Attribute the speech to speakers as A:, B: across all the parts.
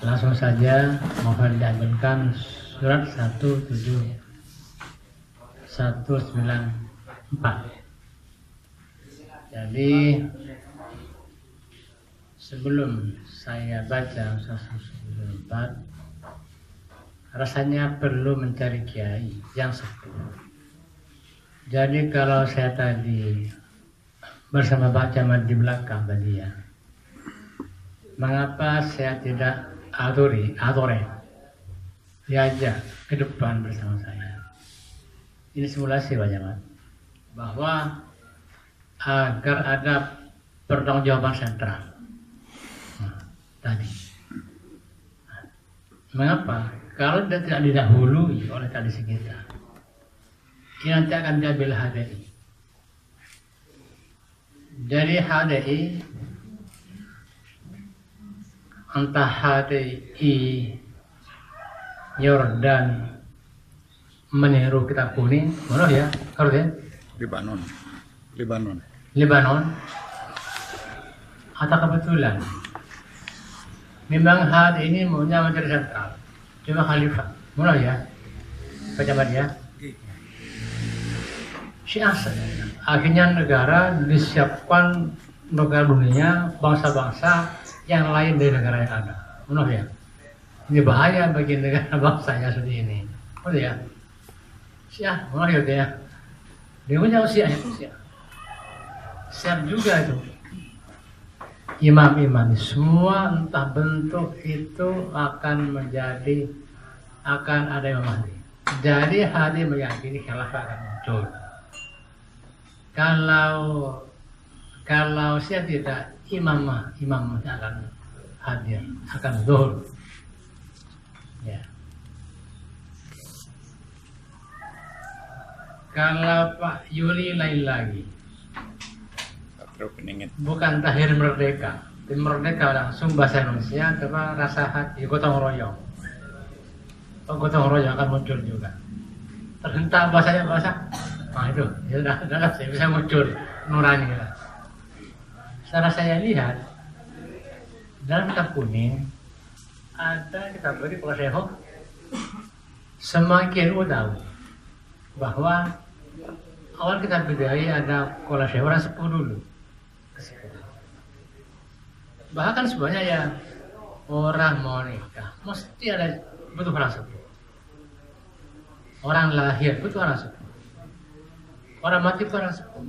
A: Langsung saja mohon diambilkan surat 19194. Jadi sebelum saya baca 19194, rasanya perlu mencari kiai yang sepuh. Jadi kalau saya tadi bersama Pak Camat di belakang tadi ya, mengapa saya tidak atore diajak ke depan bersama saya? Ini simulasi Pak Camat, bahwa agar ada pertanggungjawaban sentral. Tadi, mengapa? Kalau dia tidak didahului oleh tradisi kita, ini nanti akan diambil HDI. Jadi HDI, entah HDI Yordan meniru kitab kuning, mana ya? Harus ya? Lebanon. Atau kebetulan memang HDI ini maunya menjadi sentral, cuma khalifah, mana ya? Pejabat ya? Akhirnya negara disiapkan negara dunia, bangsa-bangsa yang lain dari negara yang ada. Benar ya? Ini bahaya bagi negara bangsanya seperti ini. Benar ya? Syiah, benar ya? Dia punya Syiah itu Syiah. Siap juga itu. Imam-imam semua entah bentuk itu akan ada Imam Mahdi. Jadi Hadi meyakini khilafah akan muncul. Kalau saya tidak, imam akan hadir, akan zuhur. Ya. Kalau Pak Yuli lain lagi, bukan tahir merdeka. Tim merdeka langsung bahasa Indonesia, coba rasa hati gotong royong. Gotong royong akan muncul juga. Terhentak bahasanya nah itu, ya sudah saya bisa muncul nurani. Setelah saya lihat dalam kitab kuning ada kitab beri Pelaseho, semakin tahu bahwa awal kitab bidai ada Pelaseho orang sepuh dulu. Bahkan sebenarnya ya orang mau nikah mesti ada butuh orang sepuh. Orang lahir butuh orang sepuh. Orang mati itu orang sepuh.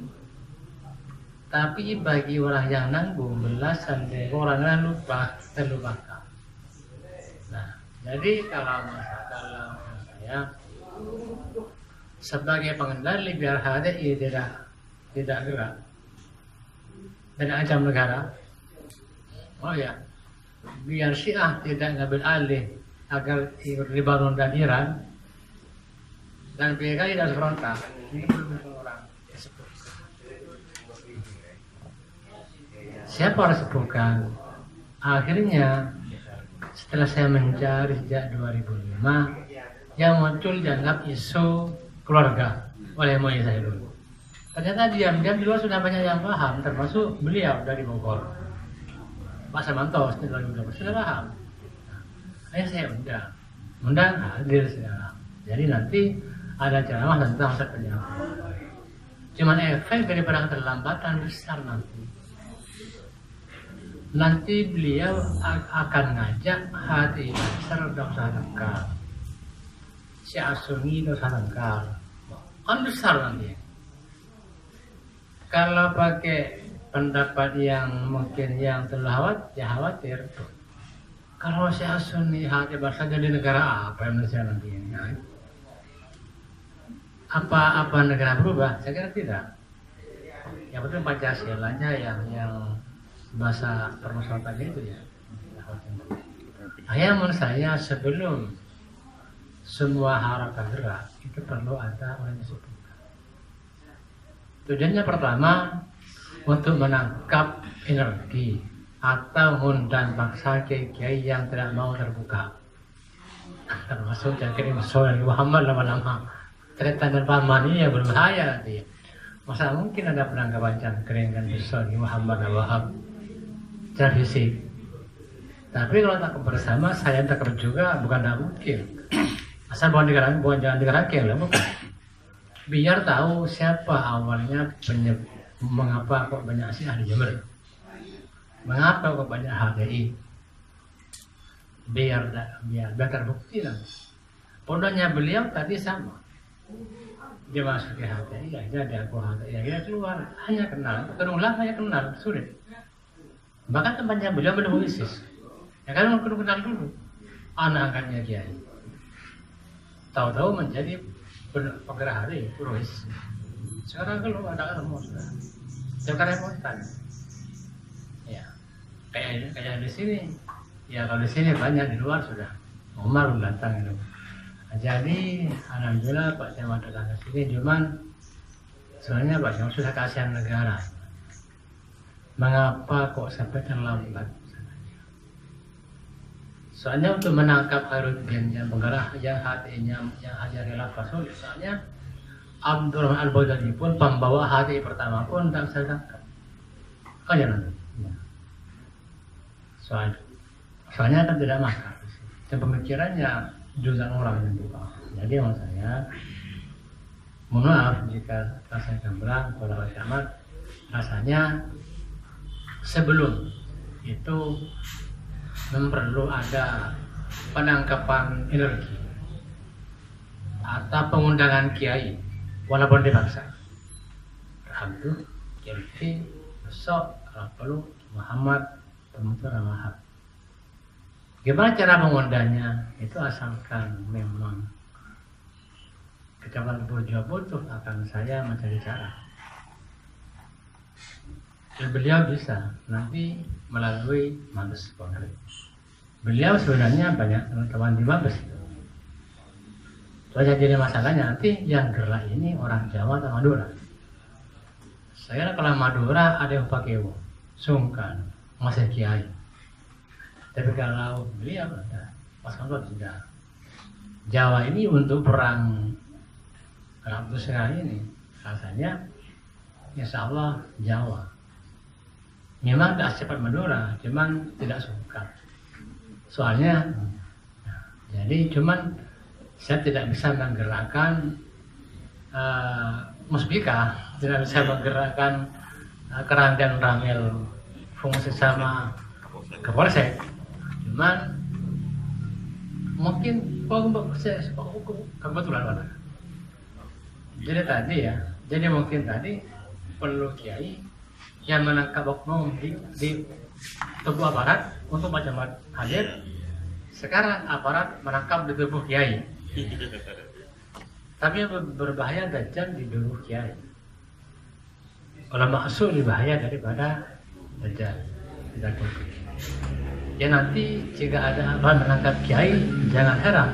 A: Tapi bagi orang yang nanggung belasan ribu orang yang terlupakan. Nah, jadi kalau saya sebagai pengendali biar HDI tidak gerak dan ancam negara, biar Syiah tidak ngambil alih agar Lebanon dan Iran dan PKI tidak serentak. Ini belum orang disebut. Siapa harus sebutkan? Akhirnya setelah saya mencari sejak 2005, yang muncul dianggap isu keluarga oleh MUI saya dulu. Ternyata diam-diam di luar sudah banyak yang paham, termasuk beliau dari Bogor, Pak Samanto setelah 2012 sudah paham. Akhirnya saya undang hadir segala. Jadi nanti ada ceramah tentang masa penjara. Cuman efek daripada keterlambatan besar nanti beliau akan ngajak hati besar dosa tengkar, si Asuni dosa tengkar, kan besar nanti. Kalau pakai pendapat yang mungkin yang terlalu khawatir, kalau si Asuni hati besar jadi negara apa Indonesia nanti ini? Apa negara berubah? Saya kira tidak. Yang penting Pancasilanya yang bahasa permasalahan itu ya. Menurut saya sebelum semua harapan gerak itu perlu ada orang yang sepuh. Tujuannya pertama untuk menangkap energi atau hundan bangsa kiai yang tidak mau terbuka. Termasuk yang kirim soal Muhammad lama-lama. Cerita dan pahaman ini yang berbahaya nanti. Masa mungkin ada penangkapan cangkring dan besar di Muhammad Wahab secara fisik. Tapi kalau tak bersama, saya tak juga bukan tak mungkin. Asal bukan jangan dikerangkeng lah, bukan. Biar tahu siapa awalnya mengapa kok banyak Syiah di Jember. Mengapa kok banyak HTI. Biar terbukti lah. Pondoknya beliau tadi sama. Dia masuk ke HTI aja, dia aku HTI aja keluar. Hanya kenal, terulang hanya kenal, sulit. Bahkan tempatnya beliau menemui ISIS. Ya kan perlu kenal dulu. Anak angkatnya Kiai. Tahu-tahu menjadi penggerak hari, Purwis. Sekarang kalau ada ilmu sudah, sekarang repotan. Ya, kayak di sini. Ya kalau di sini banyak, di luar sudah. Umar belum datang itu. Jadi alhamdulillah Pak Jamal datang ke sini, cuman sebenarnya Pak Jamal sudah kasihan negara. Mengapa kok sampai terlambat? Soalnya untuk menangkap Khairuddin yang penggerak yang HTI-nya yang Hajar Khilafah, soalnya Abdurrahman Al-Baghdadi pun pembawa HTI pertama pun tak bisa tangkap. Oh jangan. Ya. Soalnya kan tidak makar. Dan pemikirannya jutaan orang yang buka. Jadi maksud saya, mohon maaf jika saya gamblang pada Pak Jamal, rasanya sebelum itu perlu ada penangkapan energi atau pengundangan kiai walaupun dipaksa. Alhamdulillah, kiai besok kalau perlu Muhammad Pemutur Ramahab. Gimana cara mengundangnya? Itu asalkan memang Kecamatan Purjo butuh, akan saya mencari cara. Dan beliau bisa nanti melalui Mabes Polri. Beliau sebenarnya banyak teman-teman di Mabes. Itu aja jadi masalahnya, nanti yang gerak ini orang Jawa atau Madura. Saya kalau Madura ada yang pakai sungkan, masih kiai. Tapi kalau beliau ada Mas Kanto tidak. Jawa ini untuk perang Rabu Serah ini rasanya insya Allah Jawa. Memang tak cepat Madura, cuman tidak suka. Soalnya, jadi cuman saya tidak bisa menggerakkan Musbika, tidak bisa menggerakkan Kerang dan Ramil fungsi sama Kapolsek. Cuman mungkin kebetulan mana. Jadi tadi ya, jadi mungkin tadi perlu kiai yang menangkap oknum di tubuh aparat untuk macam hadir. Sekarang aparat menangkap di tubuh kiai. Tapi yang berbahaya Dajjal di tubuh kiai. Kalau masuk lebih bahaya daripada Dajjal. Ya nanti jika ada aparat menangkap kiai, jangan heran.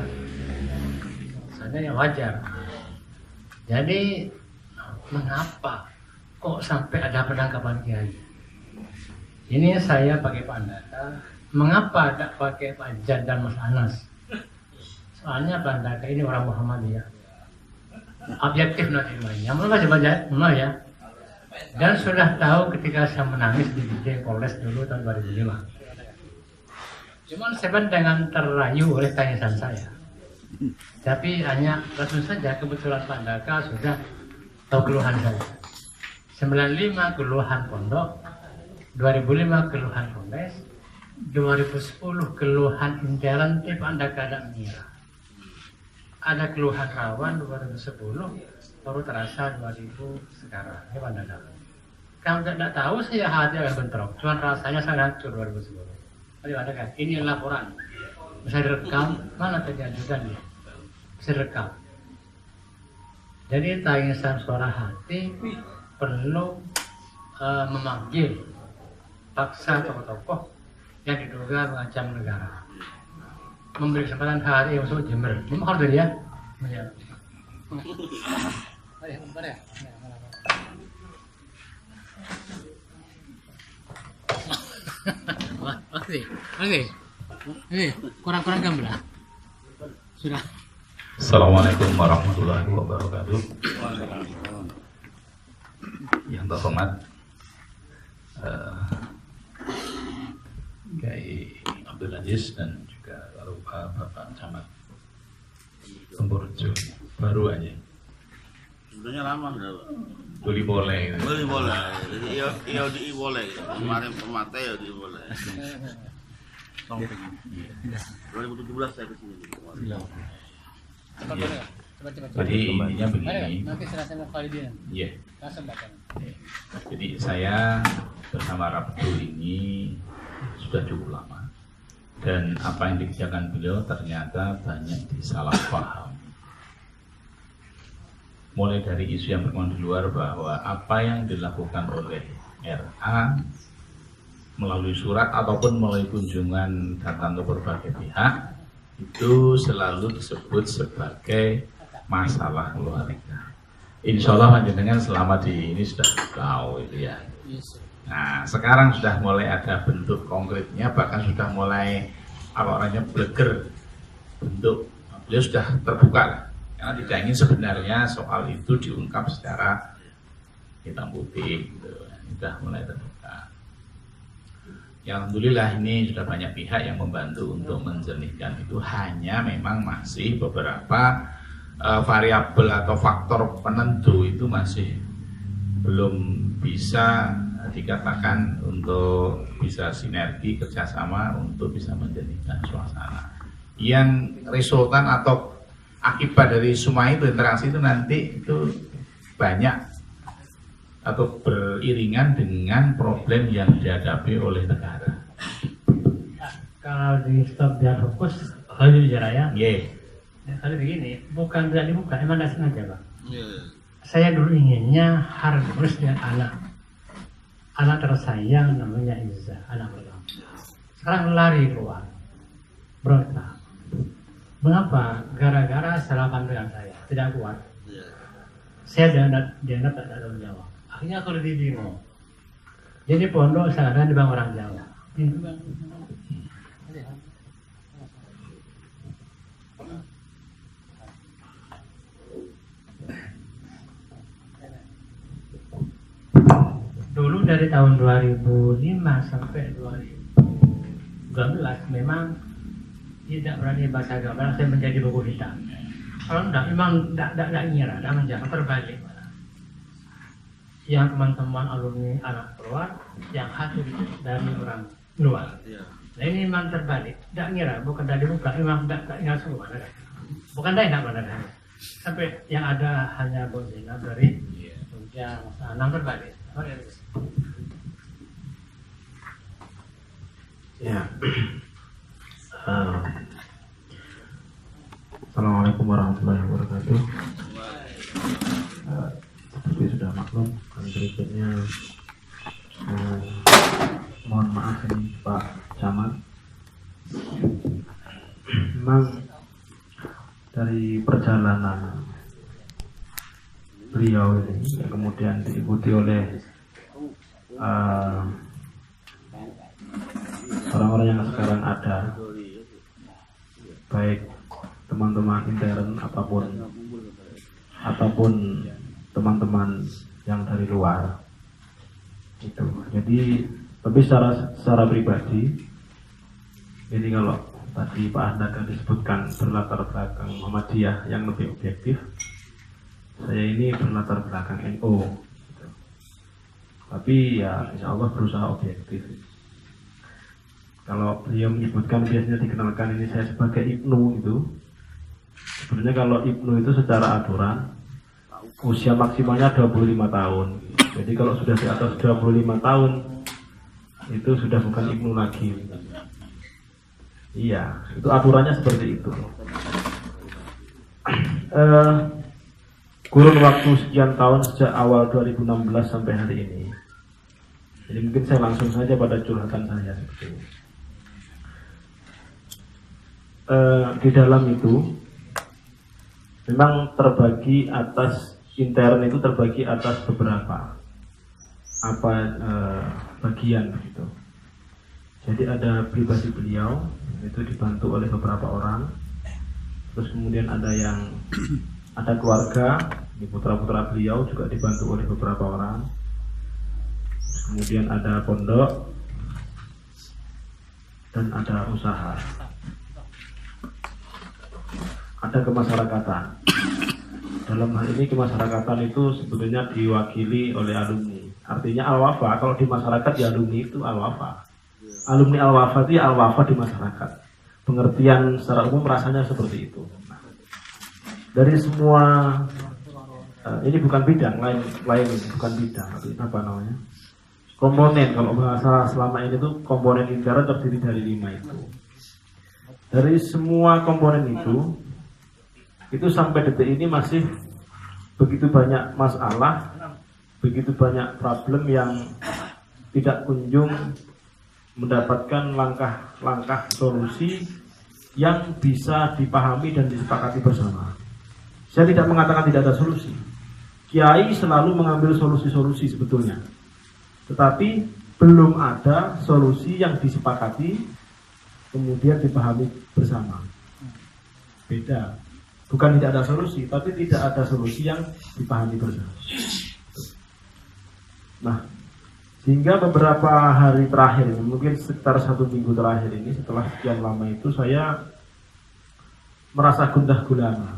A: Soalnya yang wajar. Jadi mengapa kok sampai ada penangkapan kiai? Ini saya pakai Pak Andaka. Mengapa tak pakai Pak Jan dan Mas Anas? Soalnya Pak Andaka ini orang Muhammadiyah. Objektif nanti mainnya. Mulai ya. Dan sudah tahu ketika saya menangis di DJ Polres dulu tahun 2005. Cuman saya dengan terayu oleh tangisan saya. Tapi hanya langsung saja kebetulan Pak Andaka sudah tahu keluhan saya. 95 keluhan pondok, 2005 keluhan Polres, 2010 keluhan intern Pak Andaka dan Mira. Ada keluhan rawan 2010, baru terasa 2000 sekarang. Ini Pak Andaka. Kalau tidak tahu saya hati akan bentrok, cuma rasanya sangat hancur 2010. Tapi Pak Andaka, ini laporan. Bisa direkam, mana tadi ajudannya? Bisa direkam. Jadi tangisan suara hati perlu memanggil paksa tokoh-tokoh yang diduga mengancam negara, memberi kesempatan hari untuk Jember. Memang harus ya. Oke. Ini kurang-kurang gamblang. Sudah.
B: Assalamualaikum warahmatullahi wabarakatuh. Yang terhormat Kiai Abdul Aziz dan juga Bapak Camat Sempurjo baru aja.
C: Sebenarnya lama sudah, Pak.
B: Boleh.
C: Boleh. Jadi iya boleh. Kemarin pemate ya boleh. 2017 saya kesini.
B: Iya. Jadi intinya begini.
A: Nanti serasa mau kali dia.
B: Iya.
A: Langsung baca.
B: Jadi saya bersama Abdul ini sudah cukup lama. Dan apa yang dikerjakan beliau ternyata banyak disalah paham. Mulai dari isu yang berkembang di luar bahwa apa yang dilakukan oleh RA melalui surat ataupun melalui kunjungan datang ke berbagai pihak itu selalu disebut sebagai masalah keluarga. Insya Allah panjenengan selama di ini sudah tahu itu ya. Nah sekarang sudah mulai ada bentuk konkretnya, bahkan sudah mulai apa orangnya bleger bentuk. Beliau sudah terbuka lah. Karena tidak ingin sebenarnya soal itu diungkap secara hitam putih gitu. Sudah mulai terbuka. Ya, alhamdulillah ini sudah banyak pihak yang membantu untuk menjernihkan itu. Hanya memang masih beberapa variabel atau faktor penentu itu masih belum bisa dikatakan untuk bisa sinergi kerjasama untuk bisa menjernihkan suasana. Yang resultan atau akibat dari semua itu interaksi itu nanti itu banyak atau beriringan dengan problem yang dihadapi oleh negara.
A: Kalau di stop biar fokus, kalau bicara ya.
B: Yeah.
A: Kalau begini, bukan tidak dibuka, emang tidak sengaja Pak.
C: Iya.
A: Saya dulu inginnya harus dengan anak tersayang namanya Iza, anak pertama. Sekarang lari keluar, berontak. Mengapa? Gara-gara salah pandang saya, tidak kuat. Saya dianggap tak ada tanggung jawab. Akhirnya aku lebih bingung. Jadi pondok sekarang di bang orang Jawa. Dulu dari tahun 2005 sampai 2012 memang tidak berani baca gambar, saya menjadi buku hitam. Kalau enggak, memang enggak ngira, enggak menjaga, terbalik. Yang teman-teman alumni anak keluar, yang satu dari orang luar. Nah ini memang terbalik, enggak ngira, bukan dari buka, memang enggak ngira semua. Bukan dari enggak benar. Sampai yang ada hanya Bozina dari yang Anang terbalik.
D: Ya. Assalamualaikum warahmatullahi wabarakatuh. Seperti sudah maklum, berikutnya mohon maaf ini Pak Camat. Memang dari perjalanan beliau ini yang kemudian diikuti oleh orang-orang yang sekarang ada, baik teman-teman intern ataupun teman-teman yang dari luar itu. Jadi tapi secara pribadi ini kalau tadi Pak Handaka disebutkan berlatar belakang Muhammadiyah yang lebih objektif, saya ini berlatar belakang NU gitu. Tapi ya insya Allah berusaha objektif. Kalau beliau menyebutkan biasanya dikenalkan ini saya sebagai Ibnu itu, sebenarnya kalau Ibnu itu secara aturan usia maksimalnya 25 tahun. Jadi kalau sudah di atas 25 tahun itu sudah bukan Ibnu lagi. Iya, itu aturannya seperti itu. Kurun waktu sekian tahun sejak awal 2016 sampai hari ini. Jadi mungkin saya langsung saja pada curhatan saya seperti ini. Di dalam itu memang terbagi atas intern itu terbagi atas beberapa bagian gitu. Jadi ada pribadi beliau itu dibantu oleh beberapa orang, terus kemudian ada keluarga, di putra-putra beliau juga dibantu oleh beberapa orang, terus kemudian ada pondok, dan ada usaha, ada kemasyarakatan. Dalam hal ini kemasyarakatan itu sebetulnya diwakili oleh alumni. Artinya Al-Wafa, kalau di masyarakat ya alumni itu Al-Wafa. Alumni Al-Wafa itu ya Al-Wafa di masyarakat. Pengertian secara umum rasanya seperti itu. Dari semua ini bukan bidang lain bukan bidang, tapi apa namanya? Komponen. Kalau bahasa selama ini tuh komponen negara terdiri dari 5 itu. Dari semua komponen itu sampai detik ini masih begitu banyak masalah, begitu banyak problem yang tidak kunjung mendapatkan langkah-langkah solusi yang bisa dipahami dan disepakati bersama. Saya tidak mengatakan tidak ada solusi. Kiai selalu mengambil solusi-solusi sebetulnya, tetapi belum ada solusi yang disepakati kemudian dipahami bersama. Beda. Bukan tidak ada solusi, tapi tidak ada solusi yang dipahami bersama. Nah, hingga beberapa hari terakhir ini, mungkin sekitar 1 minggu terakhir ini, setelah sekian lama itu saya merasa gundah gulana,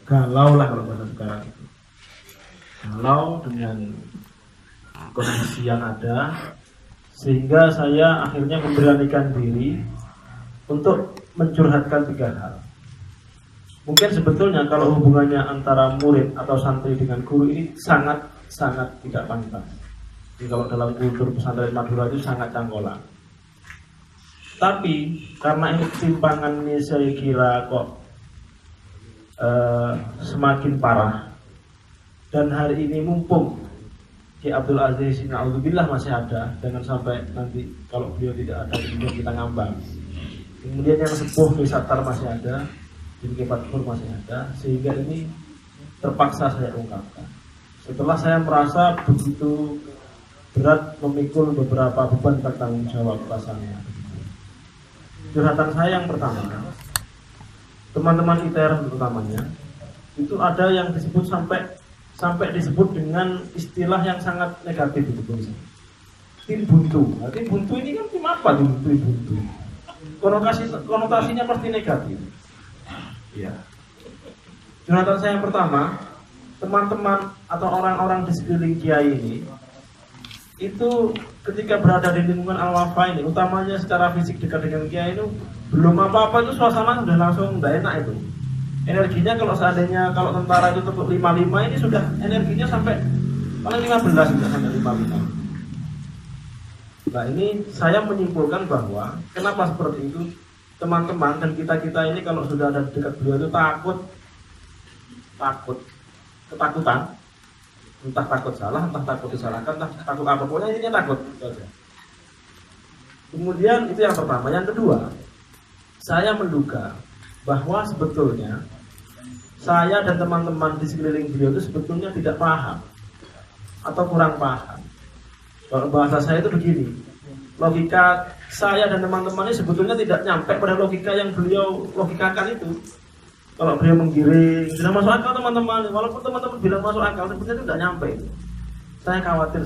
D: galau lah kalau bahasa sekarang itu, galau dengan kondisi yang ada, sehingga saya akhirnya memberanikan diri untuk mencurhatkan 3 hal. Mungkin sebetulnya kalau hubungannya antara murid atau santri dengan guru ini sangat tidak pantas. Jadi kalau dalam kultur pesantren Madura itu sangat cangkolan. Tapi karena ini ketimpangannya saya kira kok semakin parah, dan hari ini mumpung Ki Abdul Aziz na'udzubillah masih ada, jangan sampai nanti kalau beliau tidak ada kemudian kita ngambang. Kemudian yang sepuh Ki Sattar masih ada, Ki Fatkur masih ada, sehingga ini terpaksa saya ungkapkan. Setelah saya merasa begitu berat memikul beberapa beban bertanggung jawab rasanya. Curhatan saya yang pertama, teman-teman ITER utamanya, itu ada yang disebut sampai disebut dengan istilah yang sangat negatif itu tulisan. Tim buntu. Nah, tim buntu ini kan tim apa tim buntu? Konotasinya pasti negatif. Ya. Curhatan saya yang pertama, teman-teman atau orang-orang di sekeliling kiai ini itu ketika berada di lingkungan Al-Wafa ini, utamanya secara fisik dekat dengan kiai itu, belum apa-apa itu suasana sudah langsung tidak enak itu. Energinya kalau seandainya kalau tentara itu tetap 55 ini sudah energinya sampai paling 15 sudah sampai 55. Nah ini saya menyimpulkan bahwa kenapa seperti itu, teman-teman dan kita-kita ini kalau sudah ada dekat beliau itu ketakutan, entah takut salah, entah takut disalahkan, entah takut apa, pokoknya intinya takut. Kemudian itu yang pertama. Yang kedua, saya menduga bahwa sebetulnya saya dan teman-teman di sekeliling beliau itu sebetulnya tidak paham atau kurang paham. Kalau bahasa saya itu begini, logika saya dan teman-teman ini sebetulnya tidak nyampe pada logika yang beliau logikakan itu. Kalau beliau menggiring, sudah masuk akal teman-teman, walaupun teman-teman bilang masuk akal, sebetulnya itu tidak nyampe itu. Saya khawatir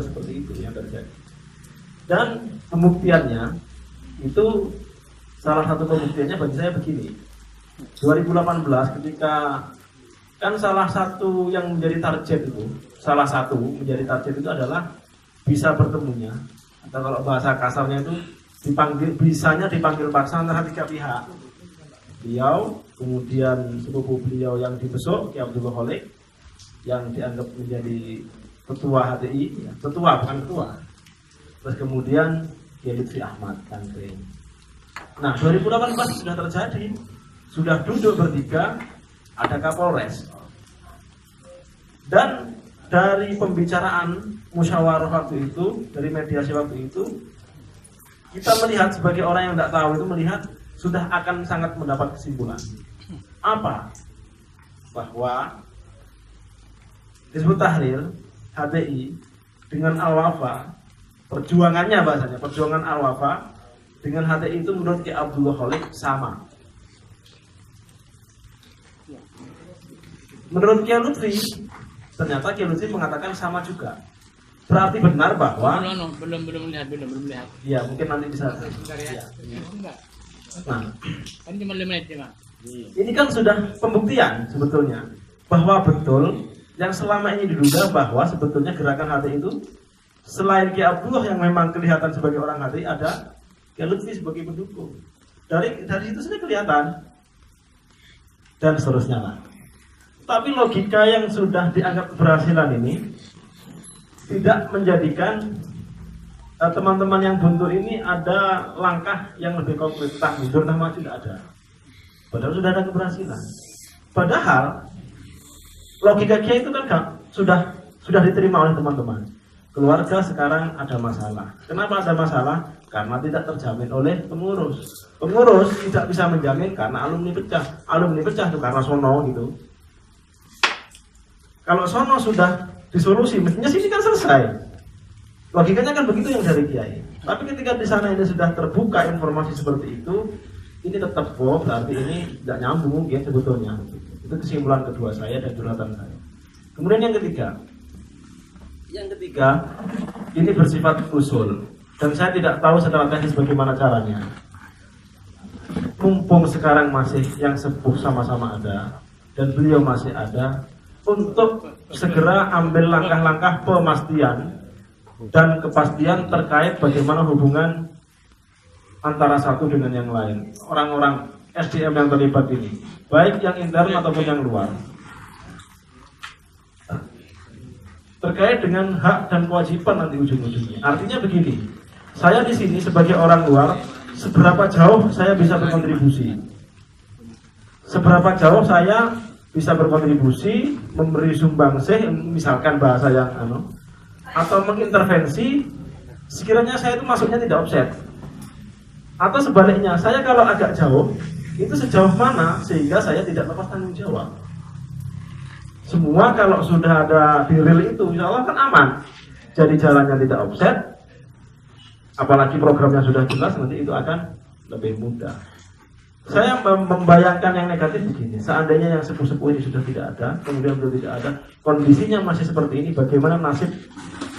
D: seperti itu yang terjadi. Dan pembuktiannya itu, salah satu pembuktiannya bagi saya begini. 2018 ketika kan salah satu yang menjadi target itu adalah bisa bertemunya, atau kalau bahasa kasarnya itu bisanya dipanggil paksa antara 3 pihak. Beliau, kemudian sepupu beliau yang dibesuk, Ki Abdul Khalik, yang dianggap menjadi ketua HTI, ketua bukan ketua. Terus kemudian Ki Lutfi Ahmad Tangkring. Nah 2018 sudah terjadi, sudah duduk bertiga, ada Kapolres. Dan dari pembicaraan musyawarah waktu itu, dari mediasi waktu itu, kita melihat sebagai orang yang tidak tahu itu melihat sudah akan sangat mendapat kesimpulan. Apa? Bahwa Hizbut Tahrir HTI dengan Al-Wafa, perjuangannya bahasanya, perjuangan Al-Wafa dengan HTI itu menurut Ki Abdul Khalik sama. Menurut Ki Lutfi, ternyata Ki Lutfi mengatakan sama juga. berarti benar bahwa
A: belum lihat.
D: ya mungkin nanti bisa.
A: Sebentar ya.
D: Ya.
A: Enggak.
D: Nah,
A: Kan cuma 5 menit ya, Mas.
D: ini kan sudah pembuktian sebetulnya bahwa betul yang selama ini diduga bahwa sebetulnya gerakan hati itu selain Ki Abdullah yang memang kelihatan sebagai orang hati, ada Ki Lutfi sebagai pendukung. Dari situ sudah kelihatan dan seterusnya lah. Tapi logika yang sudah dianggap keberhasilan ini tidak menjadikan teman-teman yang buntu ini ada langkah yang lebih konkret, tak mundur tak maju, tidak ada. Padahal sudah ada keberhasilan. Padahal logika Kiai itu kan sudah diterima oleh teman-teman. Keluarga sekarang ada masalah. Kenapa ada masalah? Karena tidak terjamin oleh pengurus. Pengurus tidak bisa menjamin karena alumni pecah. Alumni pecah itu karena sono gitu. Kalau sono sudah disolusi, mestinya sini kan selesai. Logikanya kan begitu yang dari Kiai. Tapi ketika di sana ini sudah terbuka informasi seperti itu, ini tetap berarti ini tidak nyambung mungkin sebetulnya. Itu kesimpulan kedua saya dan curhatan saya. Kemudian yang ketiga, ini bersifat usul dan saya tidak tahu secara teknis bagaimana caranya. Mumpung sekarang masih yang sepuh sama-sama ada dan beliau masih ada, untuk segera ambil langkah-langkah pemastian dan kepastian terkait bagaimana hubungan antara satu dengan yang lain. Orang-orang SDM yang terlibat ini, baik yang intern ataupun yang luar. Terkait dengan hak dan kewajiban nanti ujung-ujungnya. Artinya begini, saya di sini sebagai orang luar, seberapa jauh saya bisa berkontribusi? Seberapa jauh saya bisa berkontribusi, memberi sumbangsih, misalkan bahasa yang atau mengintervensi, sekiranya saya itu masuknya tidak offset. Atau sebaliknya, saya kalau agak jauh, itu sejauh mana sehingga saya tidak lepas tanggung jawab. Semua kalau sudah ada di reel itu, insya Allah kan aman. Jadi jalannya tidak offset, apalagi programnya sudah jelas, nanti itu akan lebih mudah. Saya membayangkan yang negatif begini, seandainya yang sepuh-sepuh ini sudah tidak ada, kemudian belum tidak ada, kondisinya masih seperti ini, bagaimana nasib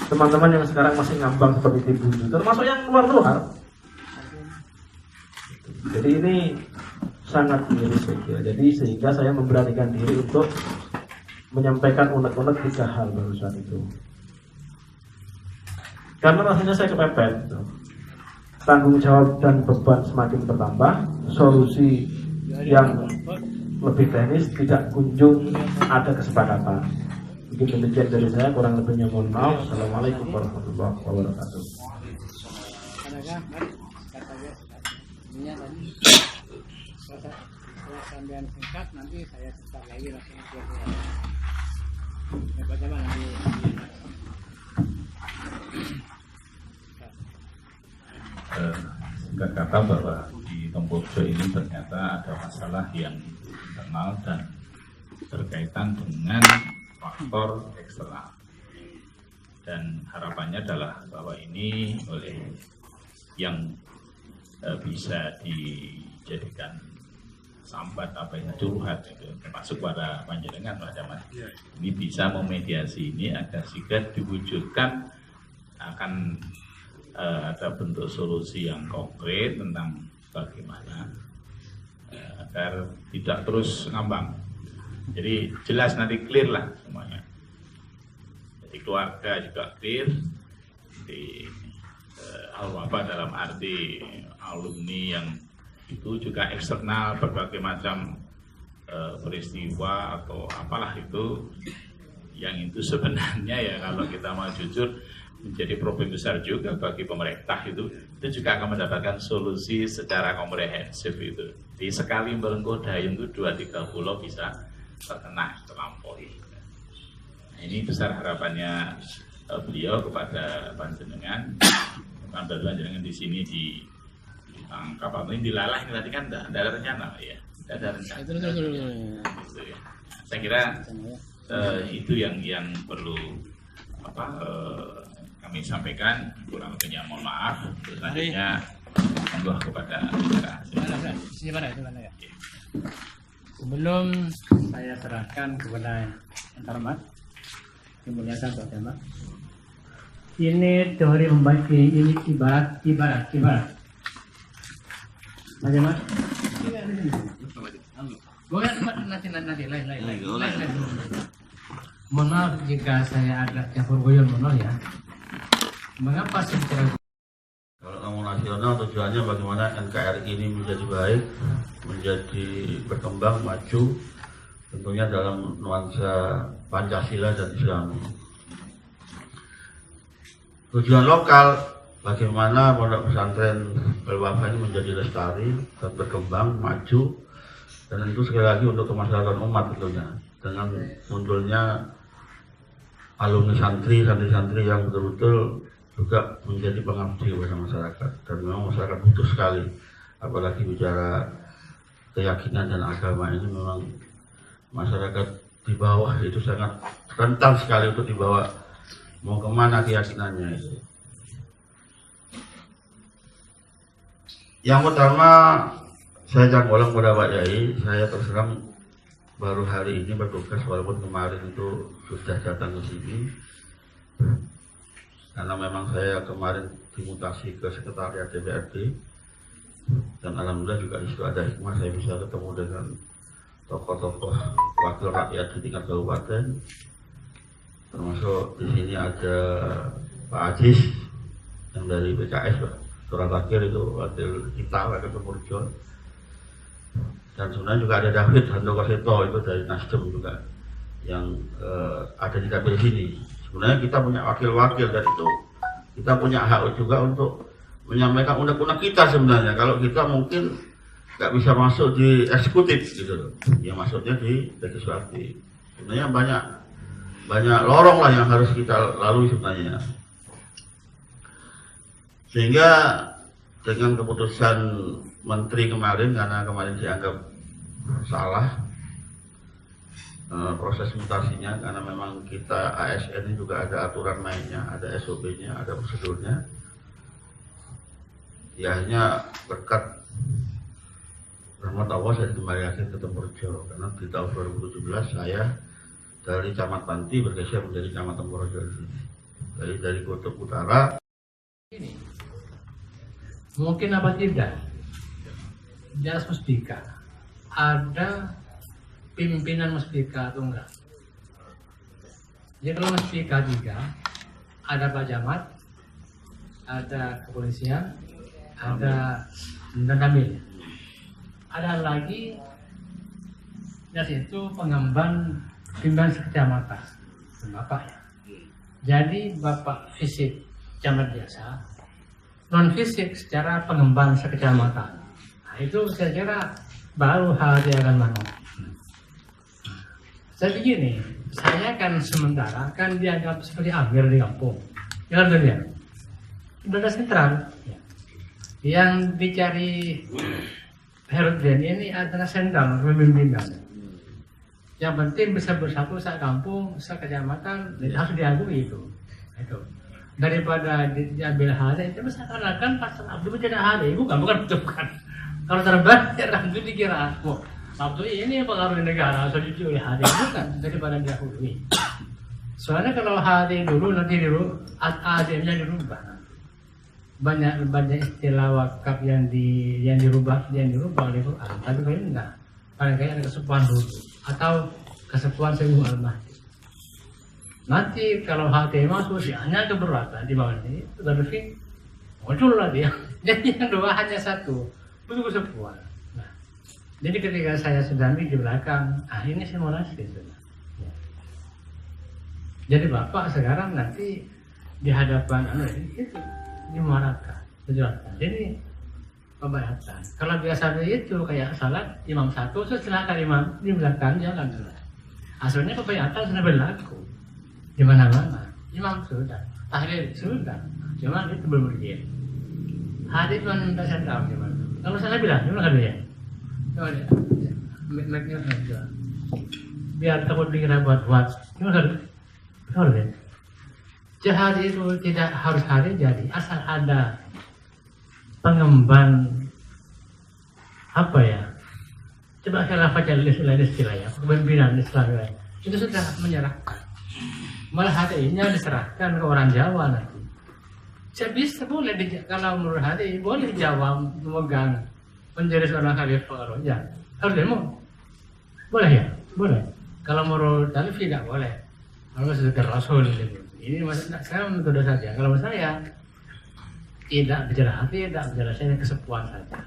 D: teman-teman yang sekarang masih ngambang seperti tim buntu, termasuk yang luar-luar. Jadi ini sangat miris saya kira. Jadi sehingga saya memberanikan diri untuk menyampaikan unek-unek 3 hal barusan itu. Karena rasanya saya kepepet. Tanggung jawab dan beban semakin bertambah, solusi yang lebih teknis tidak kunjung ada kesepakatan. Mungkin demikian dari saya, kurang lebihnya mohon maaf. Assalamualaikum warahmatullahi wabarakatuh.
A: Sambil singkat nanti saya cepat lagi langsung coba nanti.
B: Singkat kata bahwa di Tompojo ini ternyata ada masalah yang internal dan berkaitan dengan faktor eksternal, dan harapannya adalah bahwa ini oleh yang bisa dijadikan sambat apa yang curhat itu, termasuk pada panjenengan Mas, ini bisa memediasi ini agar segera diwujudkan akan ada bentuk solusi yang konkret tentang bagaimana agar tidak terus ngambang. Jadi jelas nanti clear lah semuanya. Jadi keluarga juga clear, di apa dalam arti alumni yang itu juga eksternal, berbagai macam peristiwa atau apalah itu, yang itu sebenarnya ya kalau kita mau jujur menjadi problem besar juga bagi pemerintah, itu juga akan mendapatkan solusi secara komprehensif itu. Di sekali melengkuh dayung itu 2-3 pulau bisa terkena terlampaui. Nah, ini besar harapannya beliau kepada panjenengan. Sampai panjenengan di sini ditangkap atau ini dilalah, ini tadi kan tidak ada rencana ya, tidak ada rencana. Gitu ya. Saya kira itu yang perlu kami sampaikan, kurang lebihnya mohon maaf. Selanjutnya monggo kepada bicara.
A: Ya. Sebelum saya serahkan kepada yang terhormat, dimuliakan Bapak Jamal, Ini teori membagi ini ibarat. Bagaimana? Boleh nanti lain. Mohon maaf jika saya agak campur guyon ya. Mengapa sih bicara?
C: Kalau ngomong nasional tujuannya bagaimana NKRI ini menjadi baik, menjadi berkembang, maju, tentunya dalam nuansa Pancasila dan Islam. Tujuan lokal, bagaimana pondok pesantren Al-Wafa ini menjadi lestari dan berkembang, maju, dan itu sekali lagi untuk kemaslahatan umat tentunya. Dengan munculnya alumni santri-santri yang betul-betul juga menjadi pengabdi kepada masyarakat, dan memang masyarakat butuh sekali, apalagi bicara keyakinan dan agama ini memang masyarakat di bawah itu sangat rentan sekali untuk dibawa mau kemana keyakinannya itu. Yang pertama, saya canggolang pada Pak Yai, saya terserang baru hari ini bertugas, walaupun kemarin itu sudah datang ke sini. Karena memang saya kemarin dimutasi ke sekretariat DPRD, dan alhamdulillah juga di situ ada hikmah saya bisa ketemu dengan tokoh-tokoh wakil rakyat di tingkat kabupaten, termasuk di sini ada Pak Ajis yang dari PKS, Pak Surat Akhir itu wakil kita, wakil Pemurjon, dan sebenarnya juga ada David Handoko Seto itu dari Nasdem juga yang ada di dapil sini. Sebenarnya kita punya wakil-wakil, dan itu kita punya hak juga untuk menyampaikan undang-undang kita sebenarnya. Kalau kita mungkin nggak bisa masuk di eksekutif gitu loh, ya masuknya di legislatif. Sebenarnya banyak lorong lah yang harus kita lalui sebenarnya. Sehingga dengan keputusan menteri kemarin, karena kemarin dianggap salah proses mutasinya, karena memang kita ASN ini juga ada aturan mainnya, ada SOP-nya, ada prosedurnya. Ya hanya berkat rahmat Allah saya dikembalikan ke Tempurjo, karena di tahun 2017 saya dari Camat Panti bergeser menjadi Camat Tempurjo dari Kutub Utara.
A: Ini mungkin apa tidak, Jas Muspika ada pimpinan Muspika atau enggak? Jadi kalau Muspika 3 ada Pak Camat, ada kepolisian, ada Danamil, ada lagi dari itu pengemban pimpinan sekecamatan, Bapak ya. Jadi Bapak fisik camat biasa, non fisik secara pengemban sekecamatan. Nah, itu saya kira baru hal yang akan mana. Jadi gini, saya kan sementara kan dianggap seperti Amir di kampung, ya kan ya, udah sentral. Ya. Yang dicari Herodian ini adalah sentral pemimpinan. Yang penting bisa bersatu saat kampung, saat kecamatan, harus diakui itu. Itu. Daripada diambil hari itu seakan-akan Pastor Abdul menjadi hari, bukan. Kalau terbalik itu dikira, wah, Abdul ini pengaruh negara, so dicuci oleh hari, bukan daripada dihakui. Soalnya kalau hari dulu nanti dulu ADM-nya dirubah. Banyak istilah wakaf yang dirubah oleh Quran, tapi kalau enggak, paling kayak ada kesepuan dulu atau kesepuan Syekh Al-Mahdi. Nanti kalau hati masuk hanya keberatan di bawah ini, tapi muncul lah dia. Jadi yang dua hanya satu, itu kesepuan. Nah, jadi ketika saya sedang di belakang, ini simulasi sudah. Ya. Jadi Bapak sekarang nanti di hadapan itu dimuarakan, dijelaskan. Jadi pembayatan. Kalau biasa itu kayak salat imam satu, silakan imam di belakang jangan dulu. Asalnya pembayatan sudah berlaku di mana-mana. Imam sudah, tahlil sudah, cuma itu belum berdiri. Hadis cuma minta saya tahu gimana. Kalau saya bilang, gimana kan dia? Coba dia, make-nya saja. Biar takut dikira buat-buat. Gimana kan? Betul kan? Jihad itu tidak harus hari jadi, asal ada pengemban apa ya? Coba kalau baca istilah ya, kepemimpinan Islam itu sudah menyerahkan. Malah hari ini diserahkan ke orang Jawa nanti. Saya bisa boleh kalau menurut hati boleh jawab memegang menjadi seorang khalifah Raja. Harus demo. Boleh ya? Boleh. Kalau menurut Alif tidak boleh. Kalau sekedar Rasul gitu. Ini maksudnya saya metode saja. Kalau saya tidak bicara hati, tidak bicara saya kesepuan saja.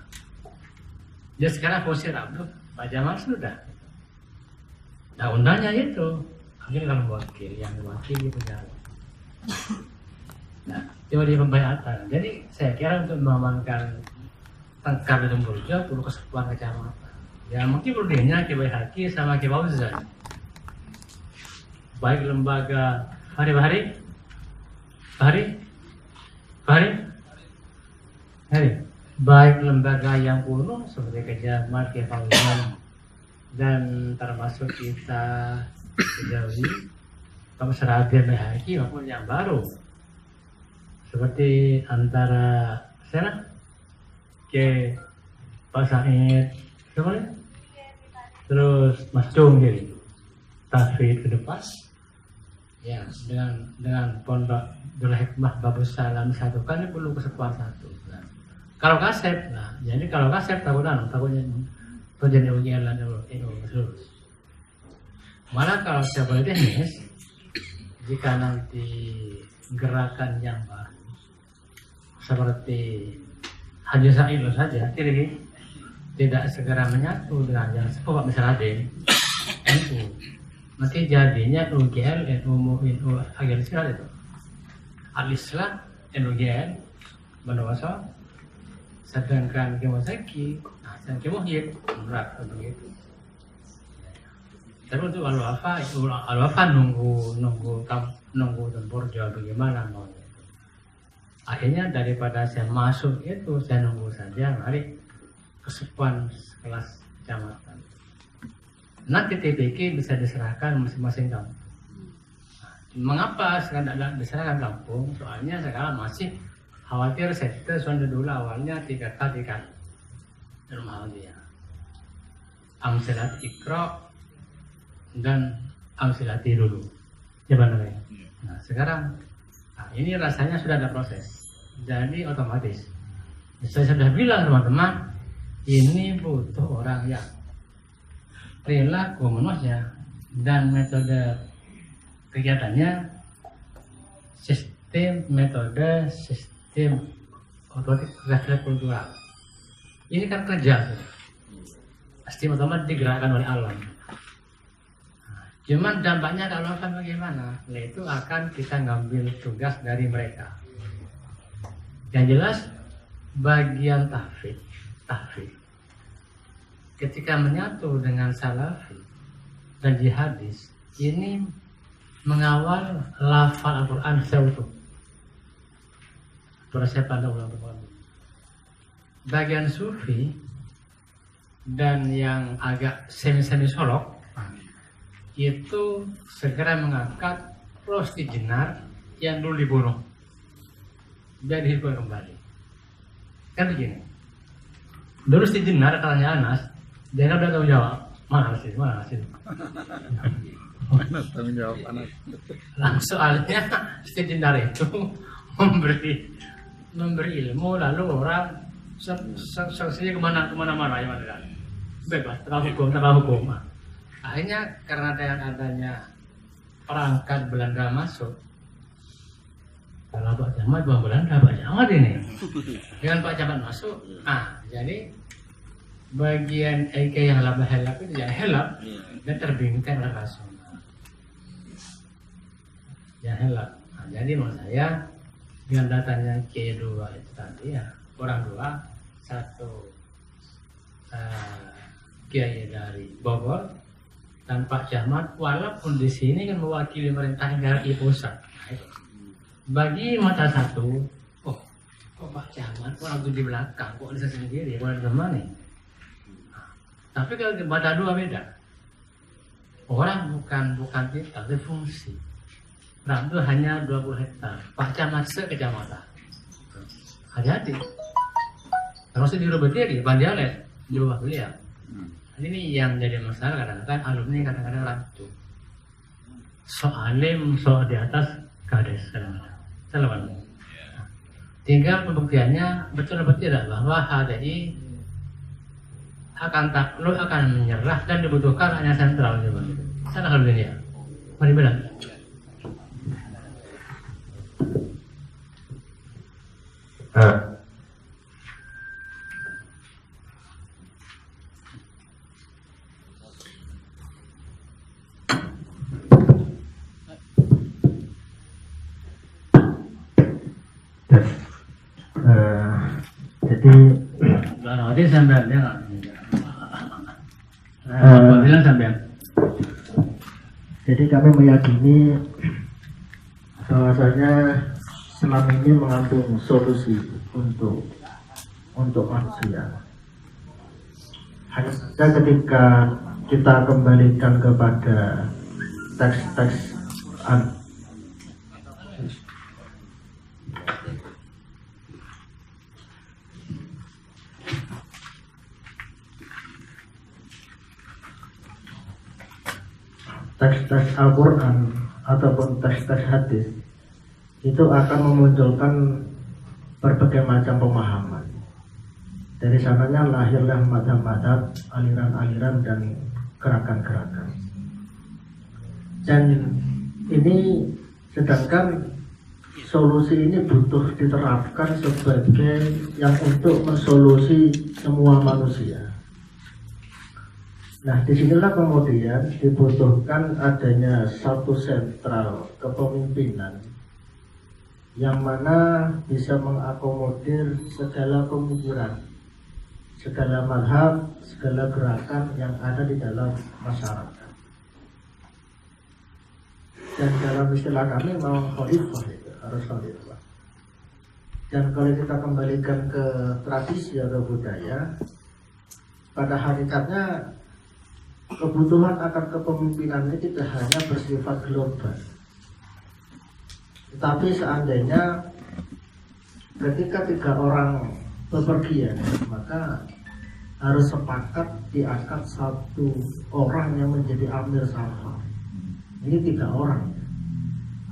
A: Jadi sekarang posisi Abdul Pak Jamal sudah. Nah undangnya itu akhirnya kalau wakil yang mewakili pejabat. Nah coba di pembayatan. Jadi saya kira untuk mengamankan tengkar di Tumburjo perlu kesepuan kecamatan. Ya mungkin perlu dianya Kiai Haki sama Kiai Fauzan. Baik lembaga Bahari baik lembaga yang kuno seperti Kejamat, Kiai Fauzan dan termasuk kita Kejawi, Seradian Haki maupun yang baru seperti antara sana ke Pak Said, terus Mas Cung jadi Tafid ke depan, ya dengan pondok Darul Hikmah Babus Salam satu kan ini perlu kesepuan satu. Nah, kalau kasep, nah jadi kalau kasep takutnya terjadi ujian dan lulus. Malah kalau secara teknis, jika nanti gerakan yang baru seperti Haji Sa'ilu saja, tidak segera menyatu dengan yang sepupu misalnya NU, nanti jadinya UGL, NU, agen silat itu, Al-Islam, NUGL, Bandoso, sedangkan Kemoseki, dan Kemohid, berat begitu. Terus untuk Al-Wafa nunggu Tempurjo bagaimana mau. Akhirnya daripada saya masuk itu saya nunggu saja mari kesepuan kelas kecamatan. Nanti TPK bisa diserahkan masing-masing kampung. Nah, mengapa sekarang tidak diserahkan kampung? Soalnya sekarang masih khawatir sekte sonde dulu awalnya 3K rumah dia. Amsilat Iqra dan Amsilati dulu. Coba namanya. Nah, sekarang ini rasanya sudah ada proses, jadi otomatis. Saya sudah bilang teman-teman, ini butuh orang yang perilaku manusia dan metode kegiatannya sistem otomatis refleks kultural. Ini kan kerja, pasti otomatis digerakkan oleh alam. Cuman dampaknya kalau akan bagaimana? Nah itu akan kita ngambil tugas dari mereka. Yang jelas bagian tahfidz ketika menyatu dengan salafi dan jihadis ini mengawal lafal Al-Quran secara utuh. Persiapan ulang. Bagian sufi dan yang agak semi solok itu segera mengangkat Rosti Jenar yang dulu dibunuh dan dihidupkan kembali. Kan begini, dulu Rosti Jenar katanya Anas, dia udah tahu jawab mana sih.
B: Mana tanggung jawab Anas?
A: Soalnya Rosti Jenar itu memberi ilmu lalu orang saksinya kemana-mana ya mana bebas tanpa hukum. Akhirnya karena adanya perangkat Belanda masuk, kalau Pak Camat bukan Belanda, Pak Camat ini. Dengan Pak Camat masuk, jadi bagian EK yang helap itu ya helap dan terbingkai oleh rasional. Ya helap. Nah, jadi menurut saya dengan datanya K2 itu tadi ya orang dua, satu Kiai dari Bogor dan Pak Camat, walaupun di sini kan mewakili pemerintah RI pusat. Bagi mata satu, kok Pak Camat orang di belakang, kok bisa sendiri, kok ada mana? Tapi kalau di mata dua beda. Orang bukan kita, tapi fungsi. Nah, itu hanya 20 hektar. Pak Camat sekecamatan. Hati-hati. Terus di Rubediri, Bandialet, jauh beliau. Ini yang jadi masalah kadang-kadang alumni kadang-kadang rancu. Soalim di atas kades kadang-kadang. Tinggal pembuktiannya betul atau tidak bahwa HTI akan takluk, akan menyerah dan dibutuhkan hanya sentral. Coba. Sana kalau ini ya. Mari bilang.
E: Jadi
A: Nanti sampai dia nggak bilang sampai.
E: Jadi kami meyakini bahwasanya Islam ini mengandung solusi untuk manusia. Hanya saja ketika kita kembalikan kepada teks-teks teks-teks Al-Quran ataupun teks-teks hadis, itu akan memunculkan berbagai macam pemahaman. Dari sananya lahirlah madhab-madhab, aliran-aliran dan gerakan-gerakan. Dan ini sedangkan solusi ini butuh diterapkan sebagai yang untuk mensolusi semua manusia. Nah, disinilah kemudian dibutuhkan adanya satu sentral kepemimpinan yang mana bisa mengakomodir segala pemikiran, segala mazhab, segala gerakan yang ada di dalam masyarakat. Dan dalam istilah kami mau khalifah itu, harus khalifah. Dan kalau kita kembalikan ke tradisi atau budaya, pada hakikatnya kebutuhan akan kepemimpinan ini tidak hanya bersifat global, tetapi seandainya ketika 3 orang bepergian, maka harus sepakat diangkat 1 orang yang menjadi amir safar. Ini 3 orang,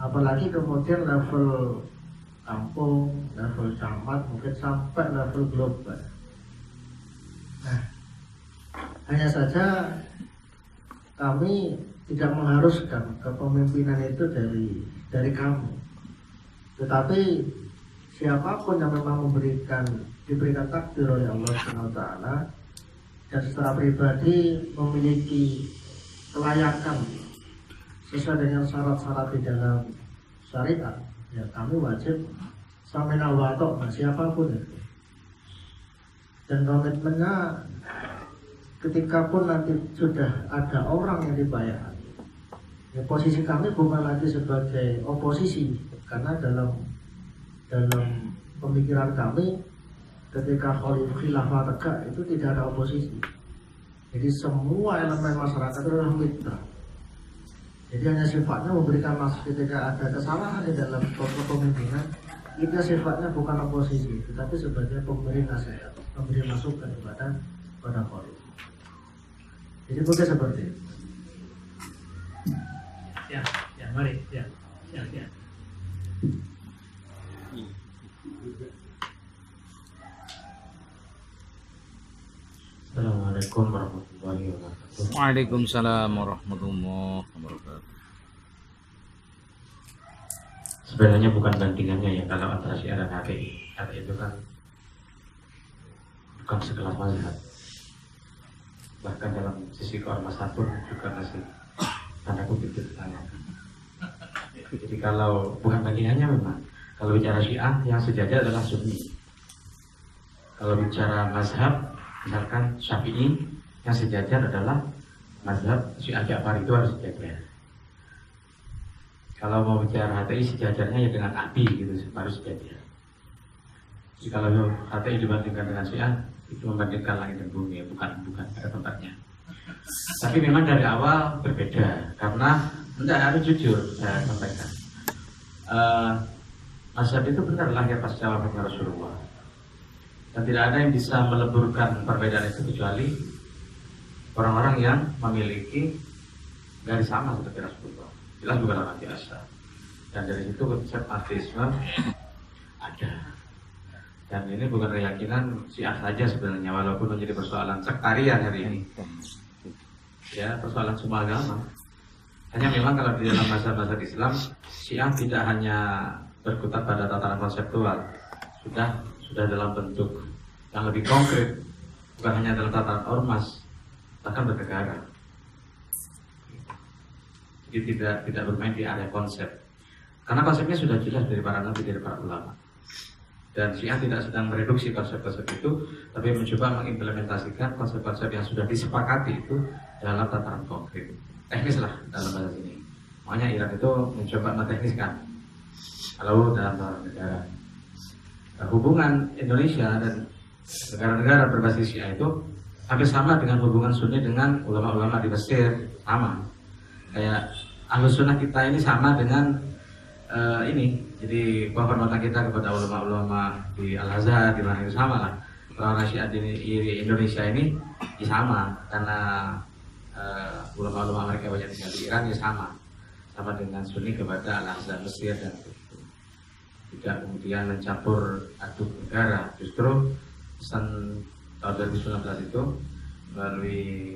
E: apalagi kemudian level kampung, level camat, mungkin sampai level global. Nah, hanya saja kami tidak mengharuskan kepemimpinan itu dari kami, tetapi siapapun yang memang diberikan takdir oleh Allah SWT dan secara pribadi memiliki kelayakan sesuai dengan syarat-syarat di dalam syariat, ya kami wajib samina wa ta'na siapapun itu. Dan komitmennya ketika pun nanti sudah ada orang yang dibayar, ya posisi kami bukan lagi sebagai oposisi, karena dalam pemikiran kami ketika khilafah tegak itu tidak ada oposisi. Jadi semua elemen masyarakat itu adalah mitra. Jadi hanya sifatnya memberikan masukan ketika ada kesalahan di dalam kepemimpinan, kita sifatnya bukan oposisi, tetapi sebagai pemberi nasihat, memberi masukan kepada khalifah. Jadi mungkin seperti itu.
A: Ya, mari, ya.
E: Assalamualaikum warahmatullahi wabarakatuh.
B: Waalaikumsalam warahmatullahi wabarakatuh.
D: Sebenarnya bukan bandingannya ya kalau antara Syiah dan HTI. HTI itu kan bukan sekelas mazhab. Bahkan dalam sisi keormasan pun juga masih tanda kutip ditanyakan. Jadi kalau bukan bandingannya memang, kalau bicara Syiah yang sejajar adalah Sunni. Kalau bicara mazhab, misalkan Syafi'i, yang sejajar adalah mazhab Syiah Ja'far, itu harus sejajar. Kalau mau bicara HTI sejajarnya ya dengan Abi gitu, harus sejajar. Jadi kalau HTI dibandingkan dengan Syiah, itu membandingkan langit dan bumi, ya, bukan pada tempatnya. Tapi memang dari awal berbeda, karena harus jujur saya sampaikan. Mazhab itu benar lahir pasca wafatnya Rasulullah, dan tidak ada yang bisa meleburkan perbedaan itu kecuali orang-orang yang memiliki garis sama seperti Rasulullah. Jelas bukan orang biasa, dan dari situ konsep ateisme ada.
F: Dan ini bukan keyakinan Syiah saja sebenarnya, walaupun menjadi persoalan sektarian hari ini. Ya, persoalan semua agama. Hanya memang kalau di dalam mazhab-mazhab Islam, Syiah tidak hanya berkutat pada tataran konseptual, sudah dalam bentuk yang lebih konkret, bukan hanya dalam tataran ormas, bahkan bernegara. Jadi tidak bermain di area konsep, karena konsepnya sudah jelas dari para nabi, dari para ulama. Dan Syiah tidak sedang mereduksi konsep-konsep itu, tapi mencoba mengimplementasikan konsep-konsep yang sudah disepakati itu dalam tataran konkret, teknis lah dalam bahasa ini. Makanya Iran itu mencoba mentekniskan kalau dalam tataran negara. Nah, hubungan Indonesia dan negara-negara berbasis Syiah itu hampir sama dengan hubungan Sunni dengan ulama-ulama di Mesir, sama. Kayak Ahlus Sunnah kita ini sama dengan ini, jadi penghormatan kita kepada ulama-ulama di Al-Azhar, di mana itu sama lah. Orang Syiah di Indonesia ini ya sama, karena ulama-ulama mereka banyak tinggal di Iran ya sama dengan Sunni kepada Al-Azhar Mesir, dan tidak kemudian mencampur aduk negara. Justru pesan tahun 2019 itu melalui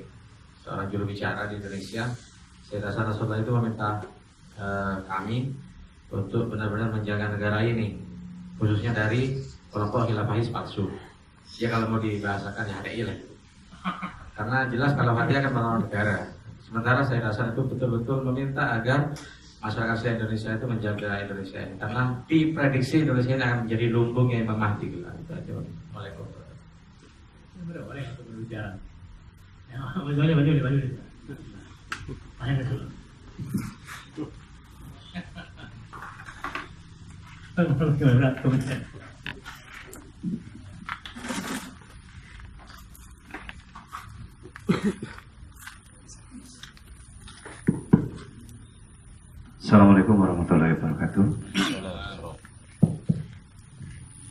F: seorang juru bicara di Indonesia, saya rasa Rasulullah itu meminta kami untuk benar-benar menjaga negara ini, khususnya dari kelompok khilafahis palsu. Ya kalau mau dibahasakan ya HTI lah, karena jelas kalau HTI akan melawan negara. Sementara saya rasa itu betul-betul meminta agar masyarakat Indonesia itu menjaga Indonesia ini, karena diprediksi Indonesia ini akan menjadi lumbung yang Imam Mahdi.
G: Assalamualaikum warahmatullahi wabarakatuh.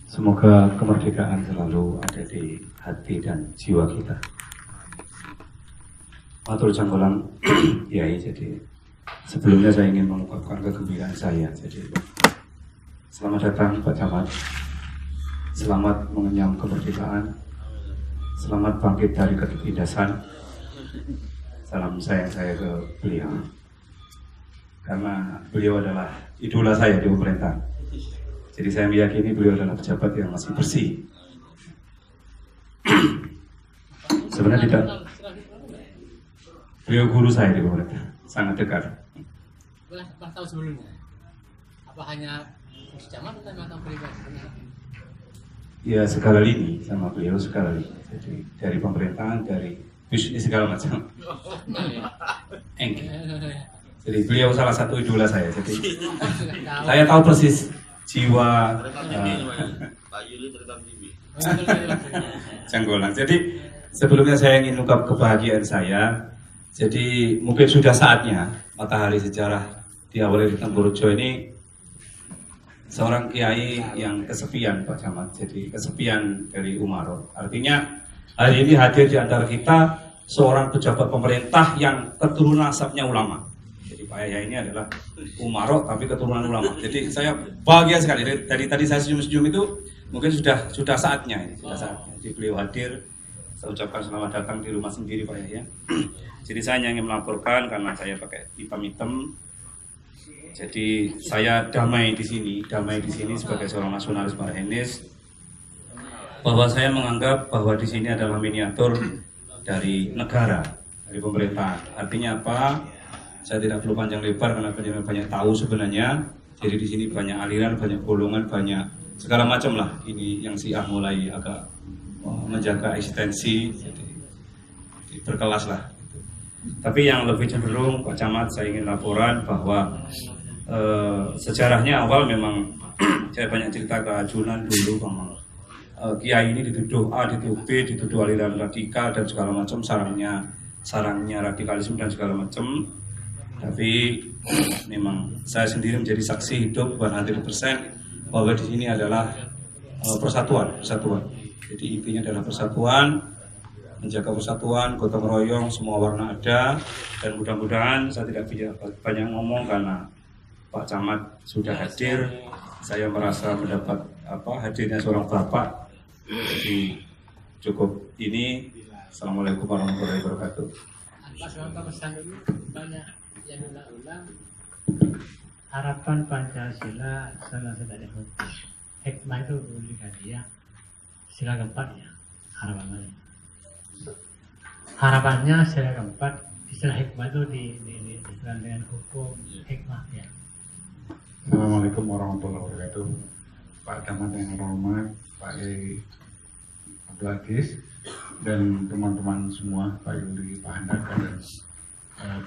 G: Semoga kemerdekaan selalu ada di hati dan jiwa kita. Matur janggolang Yai, jadi sebelumnya saya ingin mengungkapkan kegembiraan saya. Jadi selamat datang Pak Camat, selamat mengenyam kemerdekaan, selamat bangkit dari ketertindasan. Salam sayang saya ke beliau, karena beliau adalah idola saya di pemerintahan. Jadi saya meyakini beliau adalah pejabat yang masih bersih. Sebenarnya tidak, beliau guru saya di pemerintah, sangat dekat.
A: Berapa tahun sebelumnya? Apa hanya fungsi camat atau pribadi?
G: Ya segala lini sama beliau, segala lini. Jadi dari pemerintahan, dari bisnis segala macam. Jadi beliau salah satu idola saya. Jadi saya tahu persis jiwa Janggolang. Jadi sebelumnya saya ingin ungkap kebahagiaan saya. Jadi mungkin sudah saatnya Matahari Sejarah diawali di Temburjo ini seorang kiai yang kesepian, Pak Camat. Jadi kesepian dari Umaro. Artinya hari ini hadir di antara kita seorang pejabat pemerintah yang keturunan asapnya ulama. Jadi Pak Yahya ini adalah Umaro tapi keturunan ulama. Jadi saya bahagia sekali. Dari tadi saya senyum-senyum itu mungkin sudah saatnya ini, sudah saatnya. Jadi beliau hadir. Saya ucapkan selamat datang di rumah sendiri Pak Yahya. Jadi saya hanya ingin melaporkan karena saya pakai hitam-hitam. Jadi saya damai di sini sebagai seorang nasionalis Marhenis, bahwa saya menganggap bahwa di sini adalah miniatur dari negara, dari pemerintahan. Artinya apa? Saya tidak perlu panjang lebar karena banyak tahu sebenarnya. Jadi di sini banyak aliran, banyak golongan, banyak segala macam lah. Ini yang Syiah mulai agak menjaga eksistensi, jadi berkelas lah. Tapi yang lebih cenderung Pak Camat, saya ingin laporan bahwa sejarahnya awal memang saya banyak cerita ke ajunan dulu bahwa kiai ini dituduh A, dituduh B, dituduh aliran radikal dan segala macam, sarangnya radikalisme dan segala macam. Tapi memang saya sendiri menjadi saksi hidup bukan 100% bahwa di sini adalah persatuan. Jadi intinya adalah persatuan, menjaga persatuan, gotong royong, semua warna ada, dan mudah-mudahan saya tidak banyak ngomong karena Pak Camat sudah hadir. Saya merasa mendapat hadirnya seorang bapak. Jadi cukup ini. Assalamualaikum warahmatullahi wabarakatuh.
A: Pak Suwanto pesan dulu banyak yang ulang-ulang. Harapan Pancasila salah satu hikmah itu boleh ya. Sila keempat ya harapannya. Harapannya sila keempat istilah hikmah itu diistilah dengan hukum hikmah ya.
H: Assalamualaikum warahmatullahi wabarakatuh. Pak Camat yang hormat, Pak Yai Abdul Aziz dan teman-teman semua, Pak Yuli, Pak Handaka dan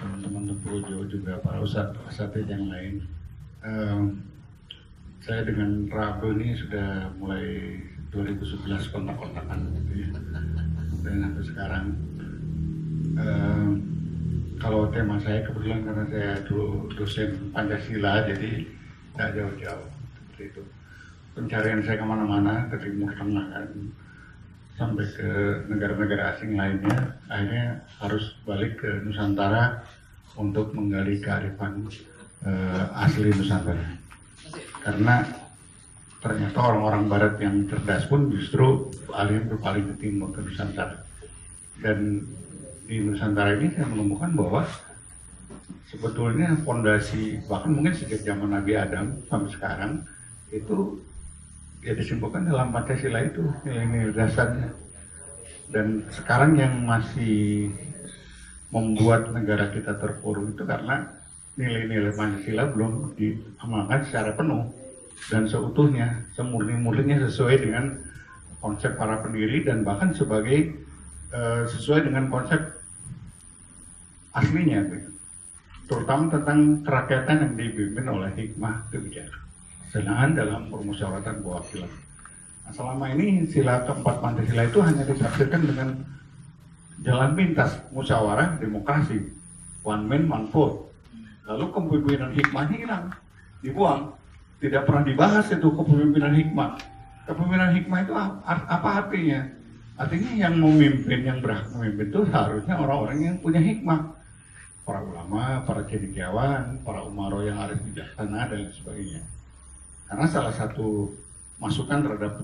H: teman-teman Tempurjo juga para ustadz yang lain. Saya dengan Rabu ini sudah mulai 2011 kontak-kontakan gitu ya. Dan sampai sekarang kalau tema saya kebetulan karena saya dulu dosen Pancasila jadi tidak jauh-jauh seperti itu. Pencarian saya kemana-mana dari Timur Tengah kan sampai ke negara-negara asing lainnya, akhirnya harus balik ke Nusantara untuk menggali kearifan asli Nusantara. Karena ternyata orang-orang Barat yang cerdas pun justru alih berpaling ke timur, ke Nusantara. Dan di Nusantara ini saya menemukan bahwa sebetulnya fondasi, bahkan mungkin sejak zaman Nabi Adam sampai sekarang, itu ya disimpulkan dalam Pancasila itu nilai-nilai dasarnya. Dan sekarang yang masih membuat negara kita terpuruk itu karena nilai-nilai Pancasila belum diamalkan secara penuh dan seutuhnya, semurni-murninya sesuai dengan konsep para pendiri dan bahkan sesuai dengan konsep aslinya, terutama tentang kerakyatan yang dipimpin oleh hikmah kebijaksanaan dalam permusyawaratan perwakilan. Nah, selama ini sila keempat Pancasila itu hanya ditafsirkan dengan jalan pintas musyawarah demokrasi, one man one vote. Lalu kepemimpinan hikmahnya hilang, dibuang, tidak pernah dibahas itu kepemimpinan hikmah. Kepemimpinan hikmah itu apa artinya? Artinya yang memimpin, yang berhak memimpin itu seharusnya orang-orang yang punya hikmah. Para ulama, para cendekiawan, para umaro yang arif bijaksana dan sebagainya. Karena salah satu masukan terhadap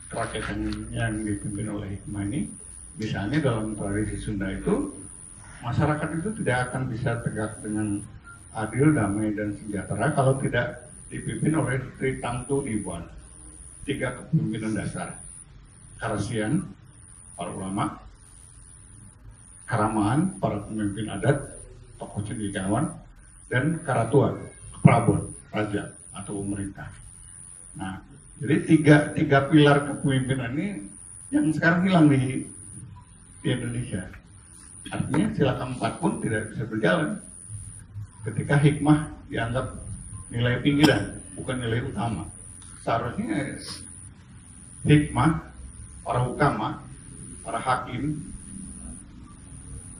H: kerakyatan yang dipimpin oleh hikmah ini, misalnya dalam tradisi Sunda itu, masyarakat itu tidak akan bisa tegak dengan adil, damai, dan sejahtera kalau tidak dipimpin oleh Tritangtu Ibuan. 3 kepemimpinan dasar: Karasian, para ulama; Karamahan, para pemimpin adat, tokoh cendekiawan; dan Karatuan, Prabon, raja atau pemerintah. Nah, jadi tiga pilar kepemimpinan ini yang sekarang hilang di Indonesia. Artinya sila keempat pun tidak bisa berjalan ketika hikmah dianggap nilai pinggiran, bukan nilai utama. Seharusnya hikmah, para hukama, para hakim,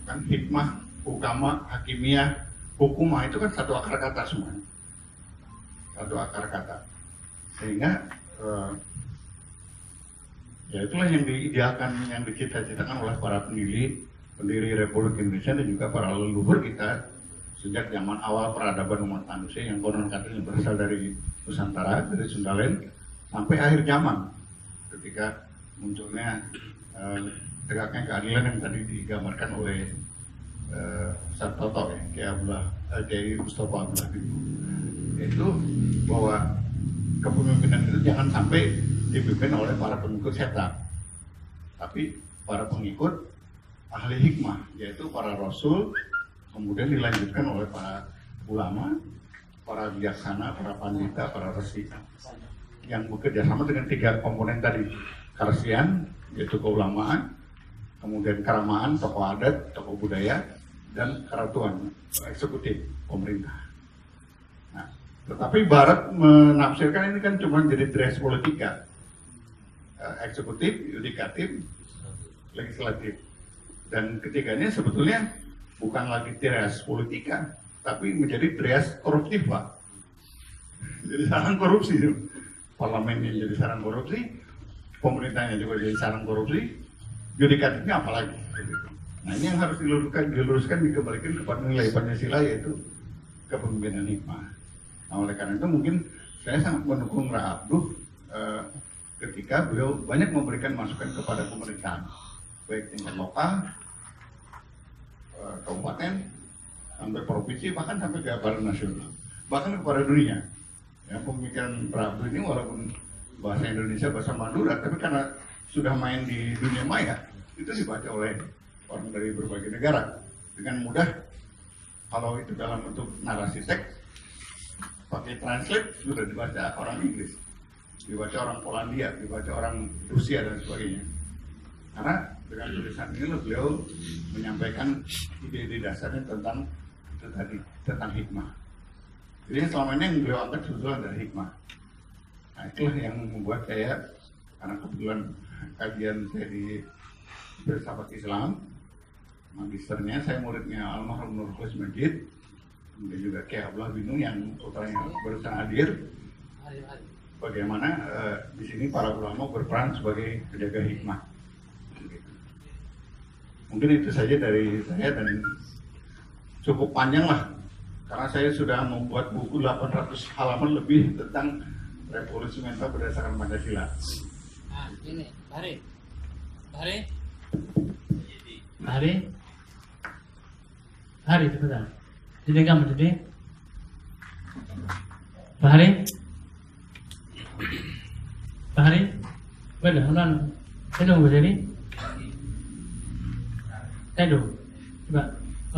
H: kan hikmah, hukama, hakimiyah, hukumah itu kan satu akar kata semua, satu akar kata. Sehingga ya itulah yang diidealkan, yang dicita-citakan oleh para pendiri Republik Indonesia dan juga para leluhur kita sejak zaman awal peradaban umat manusia yang konon katanya berasal dari Nusantara, dari Sundaland, sampai akhir zaman ketika munculnya tegaknya keadilan yang tadi digambarkan oleh Ustaz Toto ya, Kiai Mustafa Abdullah, yaitu bahwa kepemimpinan itu jangan sampai dipimpin oleh para pengikut setan, tapi para pengikut ahli hikmah, yaitu para rasul, kemudian dilanjutkan oleh para ulama, para bijaksana, para pandita, para resi yang bekerja sama dengan 3 komponen tadi: Karasian, yaitu keulamaan, kemudian Karamahan, tokoh adat, tokoh budaya, dan Karatuan, eksekutif, pemerintah. Nah, tetapi Barat menafsirkan ini kan cuma jadi dress politika, eksekutif, yudikatif, legislatif, dan ketiganya sebetulnya bukan lagi trias politika, tapi menjadi trias koruptif, Pak. Jadi sarang korupsi, parlemennya jadi sarang korupsi, pemerintahnya juga jadi sarang korupsi, yudikatifnya apalagi. Nah, ini yang harus diluruskan, dikembalikan kepada nilai Pancasila, yaitu kepemimpinan hikmah. Nah, oleh karena itu mungkin saya sangat mendukung Ra Abduh ketika beliau banyak memberikan masukan kepada pemerintahan, baik tingkat lokal, kabupaten, sampai provinsi, bahkan sampai ke badan nasional, bahkan kepada dunia. Ya, pemikiran Prabu ini walaupun bahasa Indonesia, bahasa Madura, tapi karena sudah main di dunia maya, itu dibaca oleh orang dari berbagai negara dengan mudah. Kalau itu dalam bentuk narasi teks, pakai translate sudah dibaca orang Inggris, dibaca orang Polandia, dibaca orang Rusia dan sebagainya. Karena dengan tulisan ini beliau menyampaikan ide-ide dasarnya tentang itu tadi, tentang hikmah. Jadi selama ini yang beliau angkat sebetulnya adalah hikmah. Nah, itulah yang membuat saya, karena kebetulan kajian saya di Filsafat Islam, magisternya saya muridnya almarhum Nur Khulis Majid, kemudian juga Kiai Abdullah Binu yang putranya barusan hadir. Bagaimana di sini para ulama berperan sebagai penjaga hikmah. Mungkin itu saja dari saya, dan cukup panjang lah, karena saya sudah membuat buku 800 halaman lebih tentang revolusi mental berdasarkan Pancasila.
A: Nah, ini, Hari cepetan. Jadi kamu jadi, Bahari, benar, saya tunggu jadi. Saya dulu, coba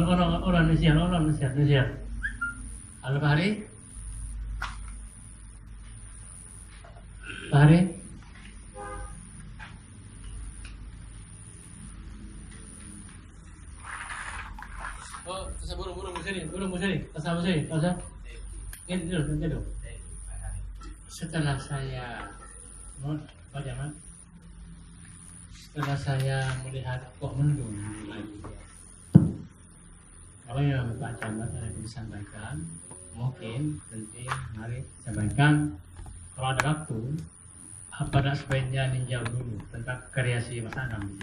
A: orang Indonesia. Halo Bahari. Oh, saya burung sini, tasah. Ini dulu. Setelah saya melihat kok mendung lagi. Kalau yang Pak Camat ada yang disampaikan, mungkin nanti mari sampaikan. Kalau ada waktu, pada sebaiknya ninjau dulu tentang kreasi Mas Anam.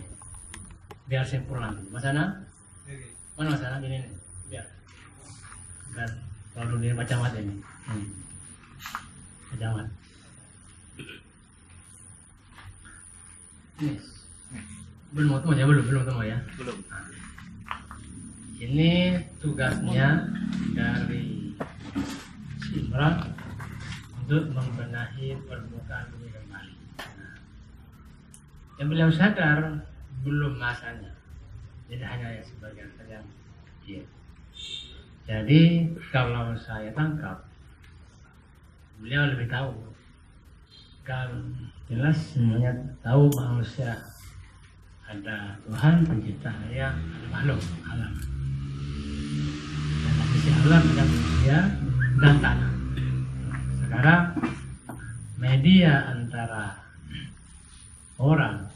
A: Biar simpul nanti. Mas Anam? Mana Mas Anam ini? Biar. Dan kalau dulu Pak Camat ini. Pak Camat. Ini. Belum temu ya? Belum. Ini tugasnya dari si Imran untuk membenahi permukaan bumi kembali. Nah, yang beliau sadar belum masanya, jadi hanya sebagian saja. Iya. Jadi kalau saya tangkap, beliau lebih tahu. Kan jelas semuanya tahu manusia ada Tuhan pencipta yang ada makhluk alam. Dan manusia alam ada manusia dan tanah. Sekarang media antara orang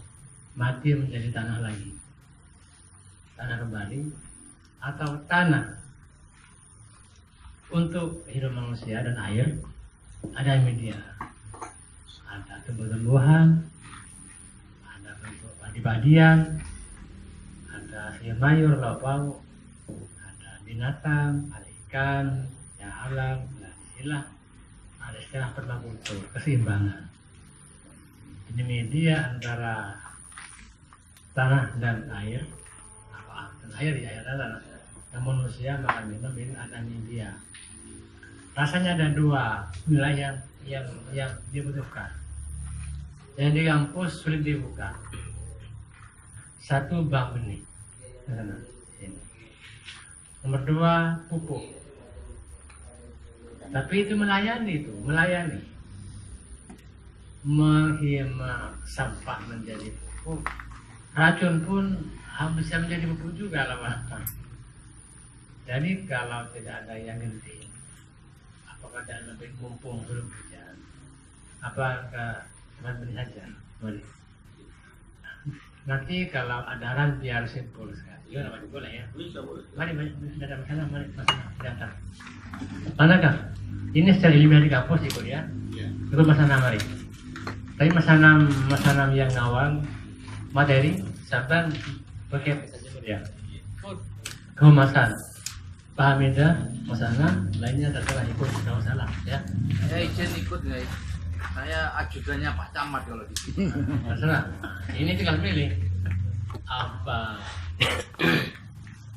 A: mati menjadi tanah lagi, tanah kembali, atau tanah untuk hidup manusia dan air, ada media, ada tumbuh-tumbuhan, ada bentuk padi-padian, ada sayur mayur, lauk pauk, ada binatang, ada ikan, ya alam, ada istilah permakultur, keseimbangan. Ini media antara tanah dan air, dan air ya air dan tanah. Yang manusia makan minum ini ada media. Rasanya ada dua wilayah yang dibutuhkan. Yang di kampus sulit dibuka. Satu bank benih. Nomor dua pupuk. Tapi itu melayani. Menghemat sampah menjadi pupuk. Racun pun bisa menjadi pupuk juga lama-lama. Jadi kalau tidak ada yang genting, apakah tidak lebih mumpung belum hujan? Apakah teman benih saja? Boleh. Nanti kalau ada aran biar simpul sekali. Gimana Pak? Boleh ya? Boleh. Mari, ada masalah, datang. Manakah? Ini secara ilmiah di kampus ikut ya? Itu Mas Anam mari. Tapi Mas Anam yang ngawal materi, sabar pakai saja ya. Kehumasan. Pak Hamida, Mas Anam, lainnya terserah ikut, tidak masalah ya.
I: Izin ikut guys. Saya ajudannya Pak Camat kalau di sini.
A: Terserah. Ini tinggal pilih apa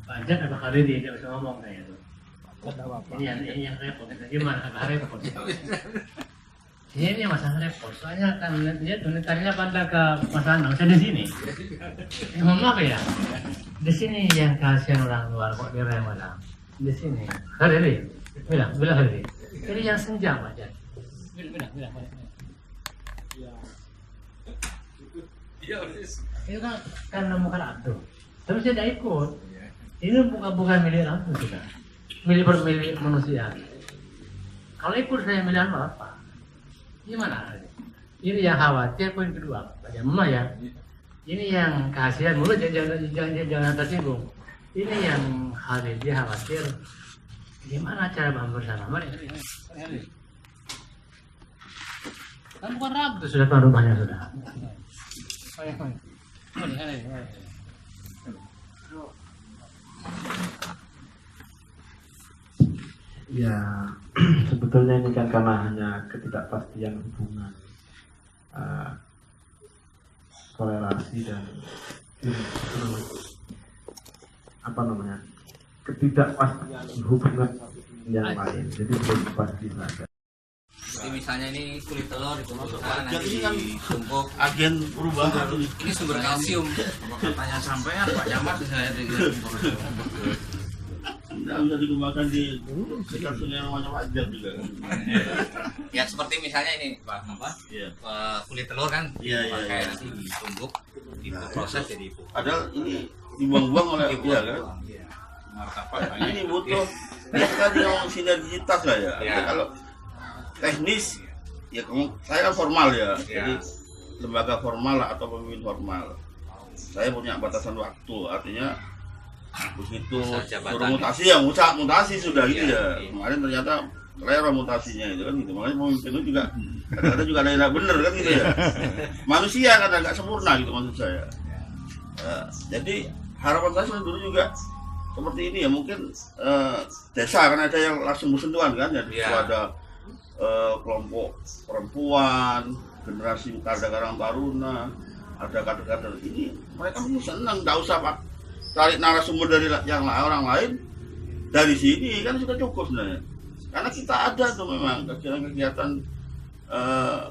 A: pajak apa Khalidi, dia bisa ngomong kayak itu. Ini yang repot. Gimana agak repot? Ini masalah repot. Soalnya kan dia tulisannya pada ke Mas Anang. Saya di sini. Mohon maaf ya. Di sini yang kasihan orang luar kok direm malam. Di sini. Khalidi, bilang Khalidi. Ini yang senja pajak. Bilang. Itu kan karena bukan atur. Tapi saya tidak ikut. Ini bukan milik atur sudah. Milik manusia. Kalau ikut saya milih apa? Gimana? Ini yang khawatir. Poin kedua, bagaimana ya? Ini yang kasihan mulut jangan tersinggung. Ini yang dia khawatir. Gimana cara bangun bersama? Mari. Kan bukan Rabu sudah tuan rumahnya sudah.
D: Ya, sebetulnya ini kan karena hanya ketidakpastian hubungan, korelasi dan ketidakpastian hubungan yang lain. Jadi belum pasti saja.
I: Jadi misalnya ini kulit telur dimasukkan
C: Jadi kan
I: ditumpuk.
C: agen perubahan
I: Ini sumber kalsium. Katanya sampean Pak Camat saya
C: nggak bisa dikembangkan di dekat sungai namanya wajar juga kan.
I: Ya seperti misalnya ini Pak
C: Iya.
I: kulit telur kan
C: Iya.
I: pakai nanti ditumbuk, diproses jadi pupuk.
C: Padahal ini dibuang-buang oleh dia kan.
B: Martabat
C: Ini butuh dia tadi ngomong sinergitas lah ya.
I: Iya.
C: Kalau teknis ya saya kan formal ya.
I: Iya.
C: Jadi lembaga formal lah atau pemimpin formal. Saya punya batasan waktu, artinya begitu suruh mutasi ya mutasi sudah gitu ya. Kemarin ternyata selera mutasinya itu kan gitu. Makanya pemimpin itu juga kadang-kadang juga ada yang nggak bener kan gitu ya. Manusia kan nggak sempurna gitu maksud saya. Jadi harapan saya dulu juga seperti ini ya, mungkin desa kan ada yang langsung bersentuhan kan ya. Ada kelompok perempuan, generasi kadang-kadang taruna, ada kader-kader ini, mereka mungkin senang, nggak usah pak tarik narasumber dari yang orang lain, dari sini kan sudah cukup sebenarnya. Karena kita ada tuh memang kegiatan-kegiatan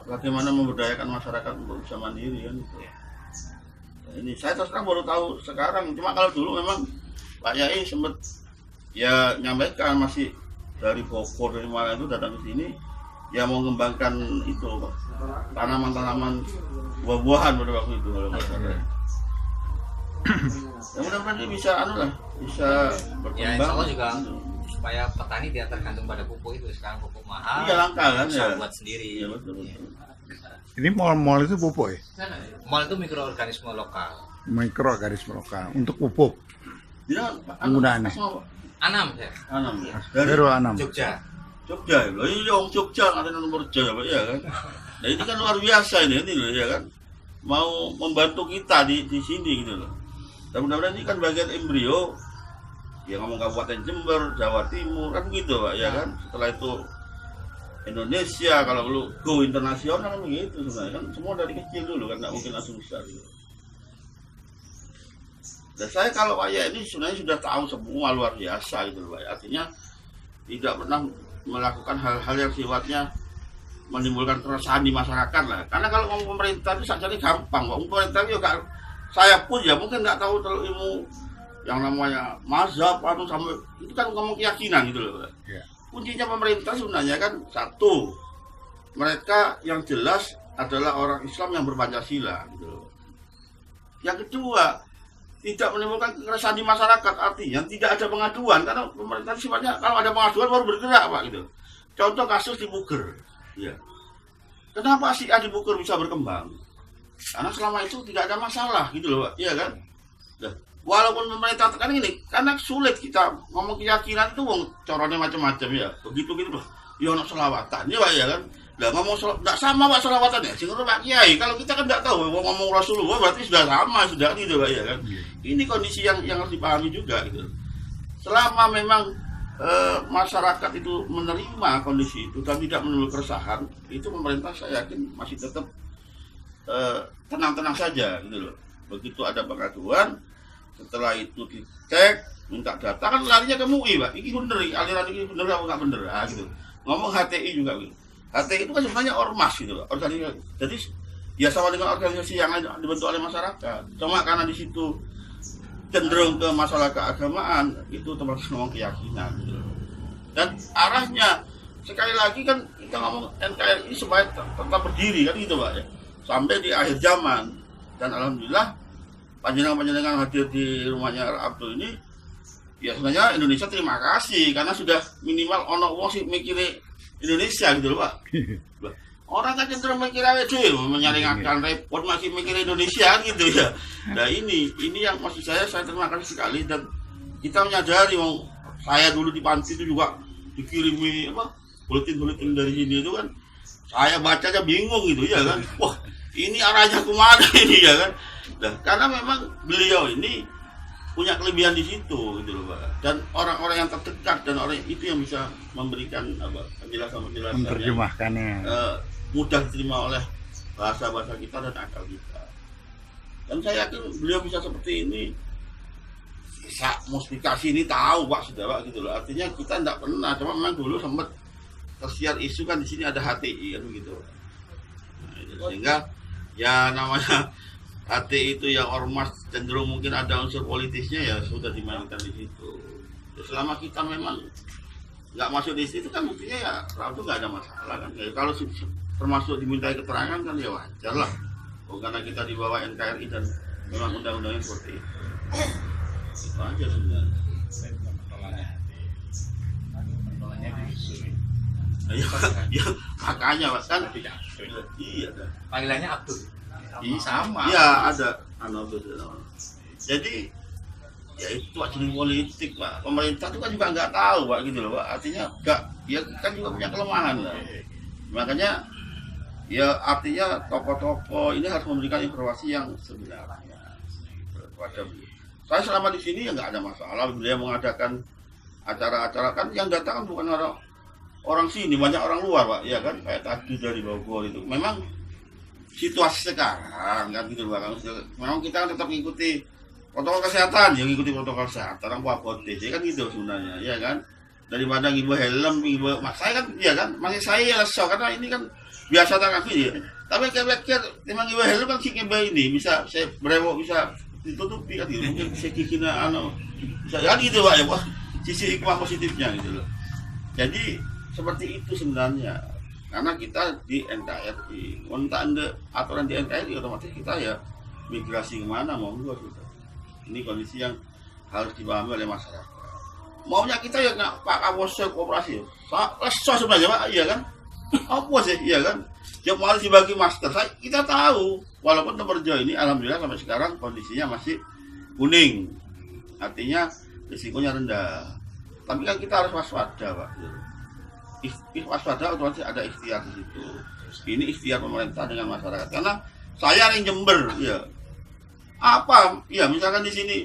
C: bagaimana memberdayakan masyarakat untuk bisa mandiri kan. Ini saya terus terang baru tahu sekarang. Cuma kalau dulu memang Pak Yai sempat ya nyampaikan masih dari Bogor dari mana itu datang ke sini, ya mau mengembangkan itu tanaman-tanaman buah-buahan pada waktu itu kalau nggak salah. Ya mudah-mudahan ini bisa bisa berkembang.
I: Ya insya Allah juga supaya petani tidak tergantung pada pupuk itu. Sekarang pupuk mahal.
C: Iya langka kan
I: bisa
C: ya.
I: buat sendiri.
C: Iya betul.
H: Ini mol-mol itu pupuk ya?
I: Mol itu mikroorganisme lokal.
H: Mikroorganisme lokal untuk pupuk.
C: Dia
H: Penggunaannya.
I: Anam ya.
C: Anam ya.
H: Dari Anam.
I: Jogja.
C: Jogja ya. Lah iya orang Jogja ada nomor Jogja Pak ya kan. Nah ini kan luar biasa ini loh ya kan. Mau membantu kita di sini gitu loh. Dan mudah-mudahan ini kan bagian embrio. Ya ngomong Kabupaten Jember, Jawa Timur kan gitu Pak ya kan. Setelah itu Indonesia, kalau perlu go internasional kan begitu sebenarnya kan, semua dari kecil dulu kan, nggak mungkin langsung besar gitu. Dan saya kalau Pak Ya ini sebenarnya sudah tahu semua luar biasa gitu Pak. Artinya tidak pernah melakukan hal-hal yang sifatnya menimbulkan keresahan di masyarakat lah. Karena kalau ngomong pemerintah itu saja gampang kok. Pemerintah juga saya pun ya mungkin nggak tahu terlalu ilmu yang namanya mazhab atau sampai itu kan ngomong keyakinan gitu loh Pak.
H: Yeah.
C: Kuncinya pemerintah sebenarnya kan satu, mereka yang jelas adalah orang Islam yang berpancasila gitu loh. Yang kedua, tidak menimbulkan keresahan di masyarakat, artinya tidak ada pengaduan karena pemerintah sifatnya kalau ada pengaduan baru bergerak Pak gitu. Contoh kasus di Buger, ya. Kenapa si A di Buger bisa berkembang? Karena selama itu tidak ada masalah gitu loh Pak, iya kan? Nah, walaupun pemerintah tekan ini, karena sulit kita ngomong keyakinan itu corone macam-macam ya, begitu gitu loh. Ya nak selawatan, ya Pak ya kan? Nah ngomong tidak sama Pak selawatannya, sehingga Pak Kiai. Kalau kita kan tidak tahu ngomong Rasulullah berarti sudah sama, sudah gitu Pak ya kan? Ini kondisi yang harus dipahami juga gitu. Selama memang masyarakat itu menerima kondisi itu dan tidak menimbulkan keresahan, itu pemerintah saya yakin masih tetap tenang-tenang saja gitu loh. Begitu ada pengaduan, setelah itu dicek, minta data, kan larinya ke MUI, Pak. Ini bener, aliran ini bener apa nggak bener, gitu. Ngomong HTI juga gitu. HTI itu kan sebenarnya ormas gitu loh, organisasi. Jadi ya sama dengan organisasi yang dibentuk oleh masyarakat. Cuma karena di situ cenderung ke masalah keagamaan, itu termasuk ngomong keyakinan gitu. Dan arahnya sekali lagi kan kita ngomong NKRI supaya tetap berdiri kan gitu Pak ya, sampai di akhir zaman. Dan alhamdulillah panjenengan hadir di rumahnya Abdul ini, ya sebenarnya Indonesia terima kasih karena sudah minimal ono wong sing mikire Indonesia gitu loh Pak. Orang kan cenderung mikir aja menyaringakan repot, masih mikir Indonesia gitu ya. Nah ini yang maksud saya terima kasih sekali. Dan kita menyadari, saya dulu di panti itu juga dikirimi buletin dari sini itu kan, saya bacanya bingung gitu ya kan. Wah ini arahnya kemana ini ya kan. Nah, karena memang beliau ini punya kelebihan di situ gitu loh Pak. Dan orang-orang yang terdekat dan orang itu yang bisa memberikan penjelasan
H: menerjemahkannya.
C: Mudah diterima oleh bahasa-bahasa kita dan akal kita. Dan saya yakin beliau bisa seperti ini. Bisa mustikasi ini tahu Pak sudah Pak gitu loh. Artinya kita tidak pernah, cuma memang dulu sempat tersiar isu kan di sini ada HTI kan begitu. Nah, itu sehingga ya namanya HTI itu yang ormas cenderung mungkin ada unsur politisnya ya sudah dimainkan di situ. Ya, selama kita memang nggak masuk di situ kan buktinya ya itu nggak ada masalah kan. Ya, kalau termasuk dimintai keterangan kan ya wajar lah. Karena kita di bawah NKRI dan memang undang-undangnya seperti itu. Itu aja sebenarnya. Ya makanya Mas kan. Iya kan.
I: Panggilannya Abdul.
C: Sama. Iya ada Abdul. Jadi ya itu jenis politik Pak. Pemerintah itu kan juga nggak tahu Pak gitu loh Pak. Artinya nggak, ya kan juga punya kelemahan lah. Makanya ya artinya tokoh-tokoh ini harus memberikan informasi yang sebenarnya kepada beliau. Saya selama di sini ya nggak ada masalah. Beliau mengadakan acara-acara kan yang datang kan bukan orang sini, banyak orang luar Pak, ya kan, kayak tadi dari Bogor itu. Memang situasi sekarang kan gitu Pak. Memang kita kan tetap mengikuti protokol kesehatan, yang mengikuti protokol kesehatan. Orang Wabote kan gitu sebenarnya, ya kan. Daripada ngibu helm, saya kan, ya kan, masih saya lesok karena ini kan biasa tak kaki ya. Tapi kira-kira memang ngibu helm kan si ngibu ini bisa saya berewok bisa ditutupi kan gitu. Mungkin bisa kikina bisa ya gitu Pak ya Pak. Sisi hikmah positifnya gitu loh. Jadi seperti itu sebenarnya. Karena kita di NKRI, untuk aturan di NKRI otomatis kita ya migrasi kemana monggo sudah. Ini kondisi yang harus dipahami oleh masyarakat. Maunya kita ya nggak Pak Kapolsek kooperasi. Leso sebenarnya Pak, iya kan? Apa sih, iya kan? Yang mau dibagi master, kita tahu. Walaupun Temerjo ini alhamdulillah sampai sekarang kondisinya masih kuning. Artinya risikonya rendah. Tapi kan kita harus waspada Pak. Waspada otomatis ada ikhtiar di situ. Ini ikhtiar pemerintah dengan masyarakat. Karena saya yang Jember, ya apa, ya misalkan di sini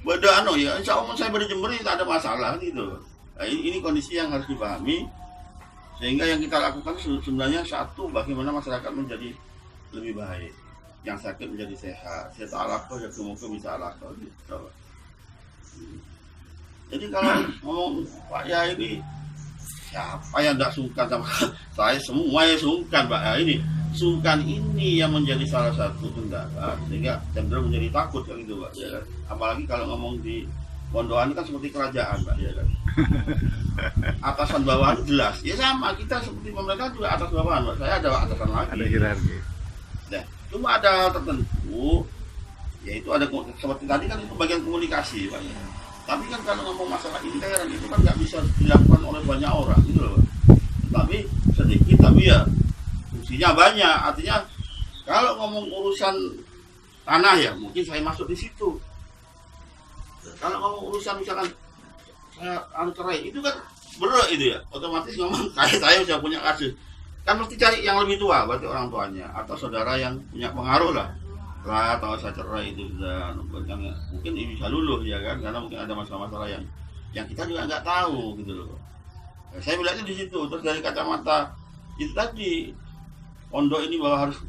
C: beda ya, insya Allah saya di Jember tidak ada masalah gitu. Nah, ini kondisi yang harus dipahami. Sehingga yang kita lakukan sebenarnya satu, bagaimana masyarakat menjadi lebih baik, yang sakit menjadi sehat. Saya alaqo ya semoga bisa alaqo gitu. Jadi kalau ngomong Pak ya ini siapa yang tidak sungkan sama saya, semua yang sungkan Pak ya ini. Sungkan ini yang menjadi salah satu kendala sehingga cenderung menjadi takut kan gitu Pak ya kan. Apalagi kalau ngomong di Pondokan kan seperti kerajaan Pak ya kan. Atasan bawahan jelas. Ya sama, kita seperti pemerintah juga atas bawahan Pak. Saya ada atasan lagi. Ada hierarki. Nah, cuma ada hal tertentu, yaitu ada seperti tadi kan itu bagian komunikasi Pak ya. Tapi kan kalau ngomong masalah intern itu kan nggak bisa dilakukan oleh banyak orang gitu loh Pak. Tapi sedikit tapi ya fungsinya banyak. Artinya kalau ngomong urusan tanah ya mungkin saya masuk di situ. Kalau ngomong urusan misalkan saya cerai itu kan berat itu ya, otomatis ngomong kayak saya sudah punya kasus kan mesti cari yang lebih tua, berarti orang tuanya atau saudara yang punya pengaruh lah atau saya cerai itu sudah mungkin bisa luluh ya kan, karena mungkin ada masalah-masalah yang yang kita juga nggak tahu gitu loh. Nah, saya melihatnya di situ. Terus dari kacamata itu tadi, pondok ini bahwa harus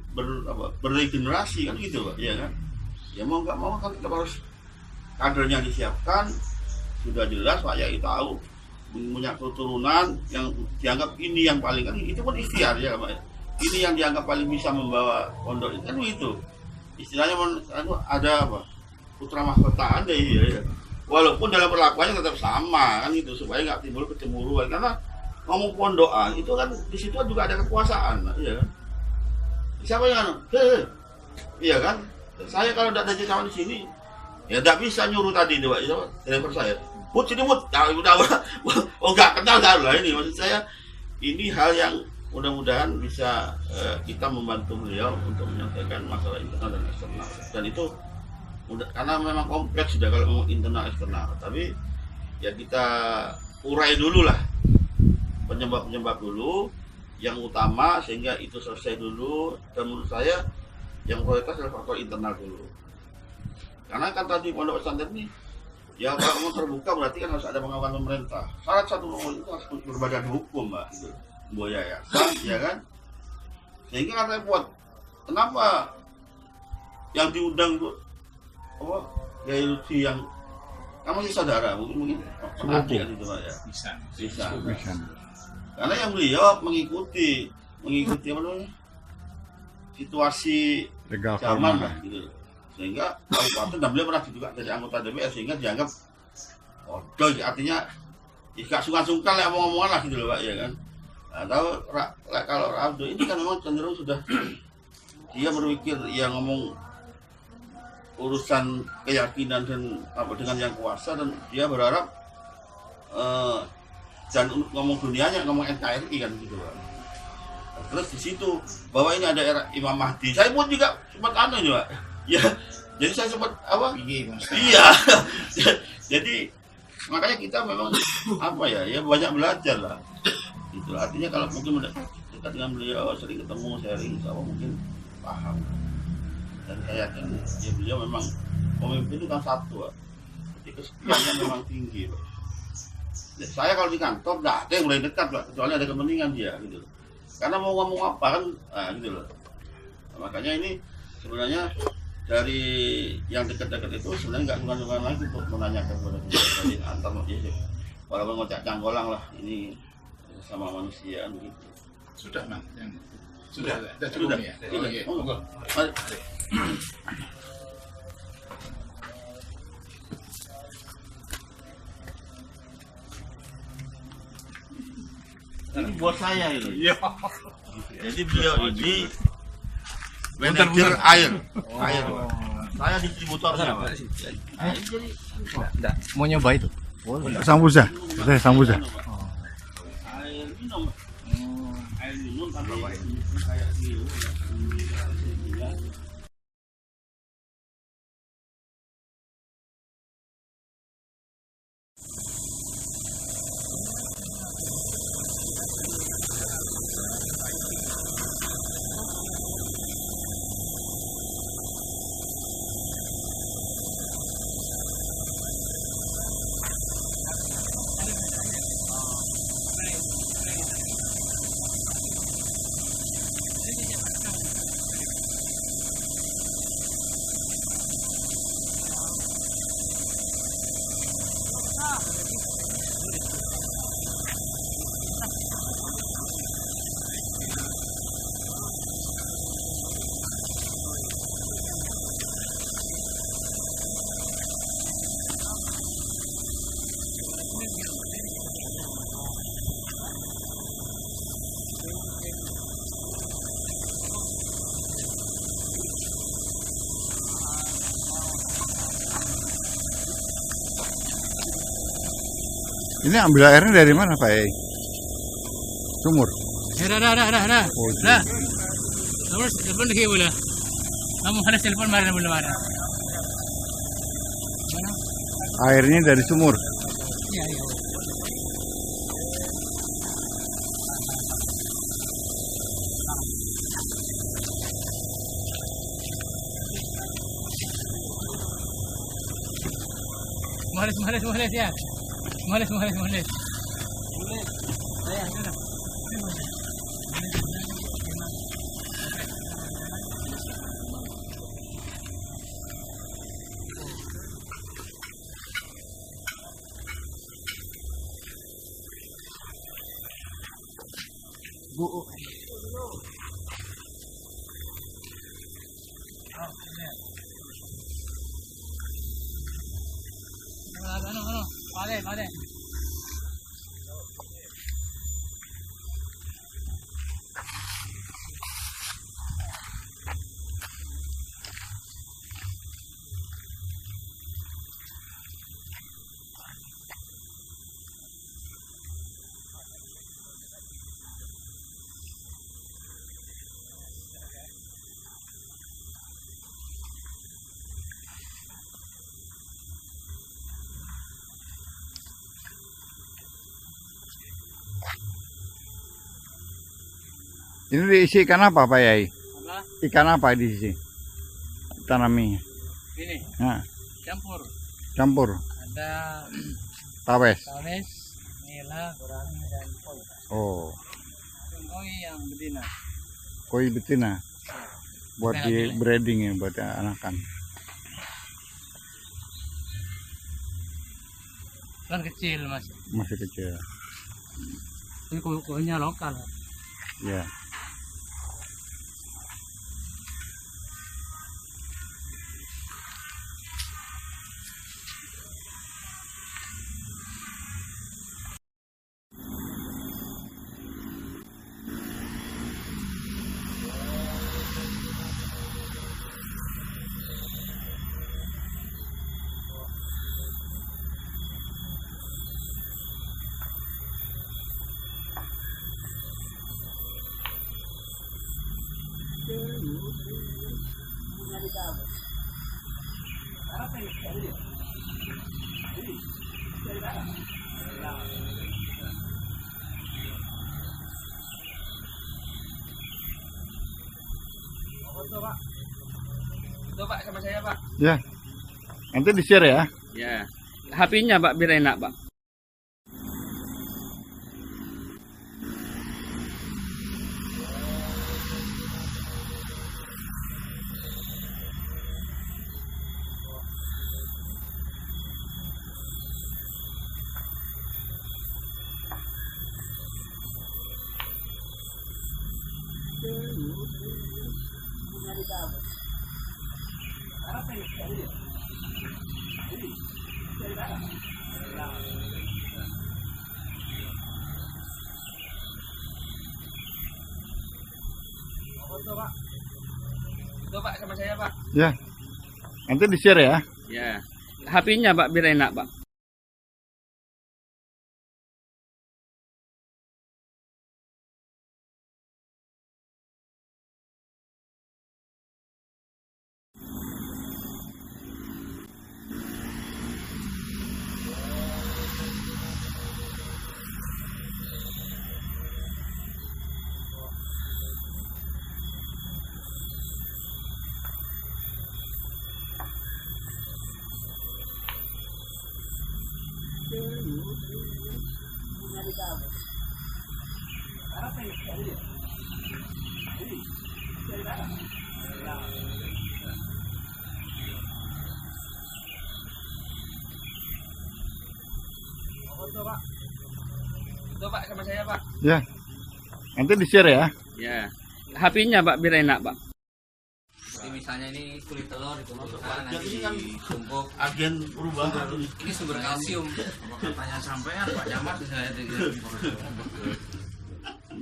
C: beregenerasi kan gitu Pak, ya kan? Ya mau nggak mau kan kita harus kadernya disiapkan, sudah jelas Pak Yai tahu punya keturunan yang dianggap ini yang paling, kan itu pun ikhtiar ya Pak. Ini yang dianggap paling bisa membawa pondok itu kan begitu. Istilahnya ada apa? Putra mahkota Anda ya. Walaupun dalam perlakuannya tetap sama kan gitu, supaya nggak timbul kecemburuan, karena ngomong pondokan itu kan di situ juga ada kekuasaan, ya kan? Siapa yang iya kan? Saya kalau tidak ada kawan di sini, ya tidak bisa nyuruh tadi Pak, driver saya. Mut sini mut, nah, udah nggak kenal kan lah ini. Maksud saya ini hal yang mudah-mudahan bisa kita membantu beliau untuk menyelesaikan masalah internal dan eksternal. Dan itu karena memang kompleks sudah kalau ngomong internal eksternal. Tapi ya kita urai dulu lah penyebab-penyebab dulu yang utama sehingga itu selesai dulu. Dan menurut saya yang prioritas adalah faktor internal dulu. Karena kan tadi pondok pesantren ini ya kalau mau terbuka berarti kan harus ada pengawasan pemerintah. Syarat satu nomor itu harus berbadan hukum Mbak, gitu. Buaya ya kan? Sehingga repot. Kenapa yang diundang tuh apa? Kiai Lutfi yang kamu sih saudara mungkin adik kan itu Pak ya. Bisa. Karena yang beliau mengikuti apa namanya? Situasi
H: legal
C: zaman lah gitu. Sehingga kabupaten dan beliau pernah juga jadi anggota DPR sehingga dianggap bodoh, artinya gak sungkan-sungkan lah ngomong-ngomongan lah gitu loh Pak ya kan. Atau kalau Abdul ini kan memang cenderung sudah dia berpikir yang ngomong urusan keyakinan dan dengan yang kuasa, dan dia berharap dan ngomong dunianya ngomong NKRI kan gitu Pak. Terus di situ bahwa ini ada era Imam Mahdi, saya pun juga sempat juga ya, jadi saya sempat apa? Iya. Jadi makanya kita memang apa ya banyak belajar lah. Itu artinya kalau mungkin dekat dengan beliau, sering ketemu, sharing, sama mungkin paham. Dan saya yakin ya beliau memang pemimpin itu kan satu, jadi kesepiannya memang tinggi. Ya, saya kalau di kantor nggak ada yang mulai dekat Pak, kecuali ada kepentingan dia gitu. Karena mau ngomong apa kan, gitu loh. Nah, makanya ini sebenarnya dari yang dekat-dekat itu sebenarnya nggak sungkan-sungkan lagi untuk menanyakan kepada kita dari antar majelis, walaupun ngocak canggolang lah, ini sama manusia begitu.
B: Sudah Mas, yang sudah ya.
C: Sudah. Mari. Ini buat saya ini. Jadi beliau ini manajer air. Saya distributornya Pak. Jadi
I: Mau nyoba itu?
H: Sambusa. Sambusa.
C: air minum. Air minum tapi kayak gitu.
H: Ini ambil airnya dari mana Pak Yai? Sumur?
A: Dah. Nomor telepon lagi boleh. Kamu ada telepon mana boleh mana?
H: Airnya dari sumur?
A: Iya. Mahalis ya. Moles. Saya sudah. Bu. Vale.
H: Ini diisi ikan apa Pak Yai?
A: Apa?
H: Ikan apa diisi? Tanami.
A: Ini
H: Nah,
A: campur.
H: campur.
A: Ada
H: Tawes.
A: nila, gurami, dan koi.
H: Oh,
A: Koi yang betina.
H: koi betina. Buat di breeding ya, buat anakan.
A: Kan kecil mas.
H: Masih kecil.
A: Ini koinya lokal.
H: Ya.
J: Itu Pak sama saya Pak.
H: Ya. Nanti di-share ya.
J: Ya. HP-nya Pak biar enak Pak. Itu Pak sama saya Pak.
H: Ya. Nanti di-share ya.
J: Ya. HP-nya Pak biar enak Pak. Itu Pak sama saya Pak.
H: Ya. Nanti di-share ya.
J: Ya. HP-nya Pak biar enak Pak.
I: Jadi misalnya ini kulit telur dikumpulkan nanti
C: kan
I: ditumpuk.
C: agen perubahan
I: Ini sumber kalsium. Katanya sampean Pak Camat saya
C: tidak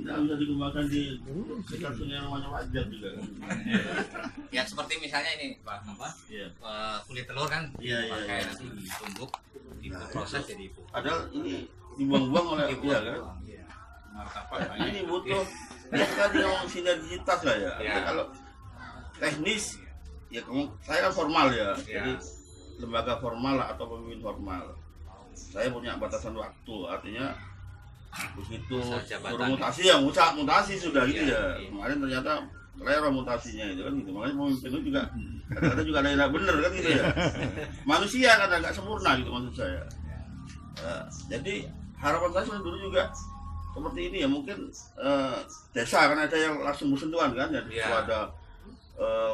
C: bisa dikembangkan di sekitar sungai yang namanya wajar juga kan.
I: Ya seperti misalnya ini Pak apa?
C: Iya.
I: Kulit telur kan
C: Iya,
I: pakai
C: iya.
I: nanti ditumbuk, diproses jadi pupuk.
C: Padahal ini dibuang-buang oleh dia kan.
I: Iya.
C: Ini butuh dia tadi ngomong sinergitas lah ya.
I: Iya.
C: Kalau teknis ya saya kan formal ya.
I: Iya.
C: Jadi lembaga formal lah atau pemimpin formal. Saya punya batasan waktu, artinya begitu
I: Masa
C: suruh
I: jabatan,
C: mutasi ya mutasi sudah gitu
I: Iya,
C: ya.
I: iya.
C: Kemarin ternyata selera mutasinya itu kan gitu. Makanya pemimpin itu juga kadang-kadang juga ada yang tidak benar kan gitu ya. Manusia kadang nggak sempurna gitu maksud saya. Jadi harapan saya dulu juga seperti ini ya, mungkin desa kan ada yang langsung bersentuhan kan, jadi ada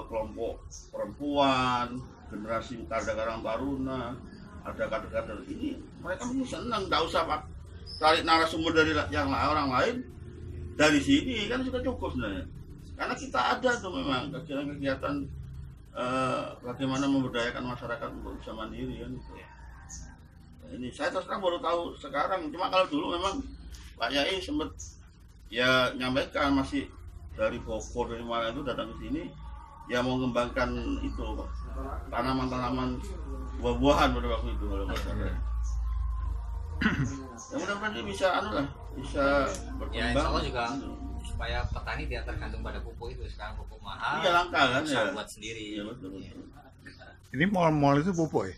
C: kelompok perempuan, generasi Karang Taruna, ada kader-kader ini, mereka mungkin senang, nggak usah cari narasumber dari yang orang lain, dari sini kan sudah cukup sebenarnya. Karena kita ada tuh memang kegiatan-kegiatan bagaimana memberdayakan masyarakat untuk bisa mandiri kan. Ini saya terus terang baru tahu sekarang, cuma kalau dulu memang Pak Yai sempat ya nyampaikan masih dari Bogor dari mana itu datang ke sini ya mau mengembangkan itu tanaman-tanaman buah-buahan pada waktu itu kalau nggak salah. Ya mudah-mudahan dia bisa bisa berkembang.
I: Ya insya Allah juga supaya petani tidak tergantung pada pupuk itu, sekarang pupuk mahal.
C: Iya langka kan
I: bisa buat sendiri.
C: Iya betul.
H: Ini mal-mal itu pupuk ya?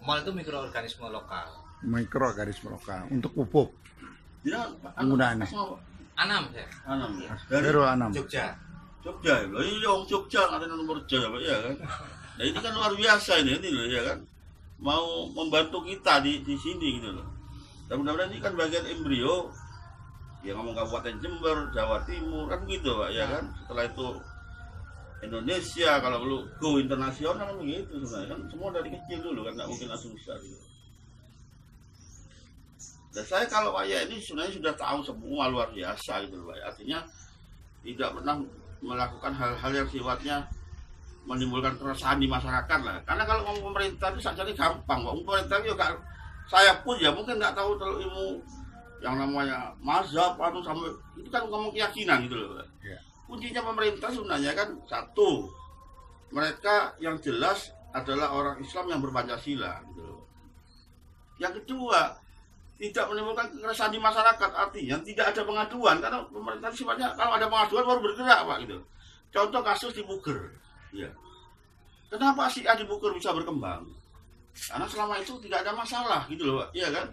I: Mal itu mikroorganisme lokal.
H: Mikroorganisme lokal untuk pupuk.
C: Dia
H: penggunaannya.
I: Anam ya.
C: Anam.
H: Dari Anam.
I: Jogja.
C: Jogja, loh ini orang Jogja ada nomor Jogja, ya kan? Nah ini kan luar biasa ini loh, ya kan? Mau membantu kita di sini gitu loh. Dan mudah-mudahan ini kan bagian embrio. Ya ngomong Kabupaten Jember, Jawa Timur kan gitu Pak, ya kan? Setelah itu Indonesia, kalau perlu go internasional kan begitu sebenarnya kan, semua dari kecil dulu kan, nggak mungkin langsung besar gitu. Dan saya kalau Pak Ya ini sebenarnya sudah tahu semua luar biasa gitu Pak, artinya tidak pernah melakukan hal-hal yang sifatnya menimbulkan keresahan di masyarakat lah. Karena kalau ngomong pemerintah itu saja gampang kok, pemerintah juga saya pun ya mungkin nggak tahu terlalu ilmu yang namanya mazhab atau sampai itu kan ngomong keyakinan gitu loh Pak. Yeah. Kuncinya pemerintah sebenarnya kan satu, mereka yang jelas adalah orang Islam yang berpancasila gitu loh. Yang kedua, tidak menimbulkan keresahan di masyarakat, artinya tidak ada pengaduan karena pemerintah sifatnya kalau ada pengaduan baru bergerak Pak gitu. Contoh kasus di Buger, ya. Kenapa si A di Buger bisa berkembang? Karena selama itu tidak ada masalah gitu loh Pak, iya kan?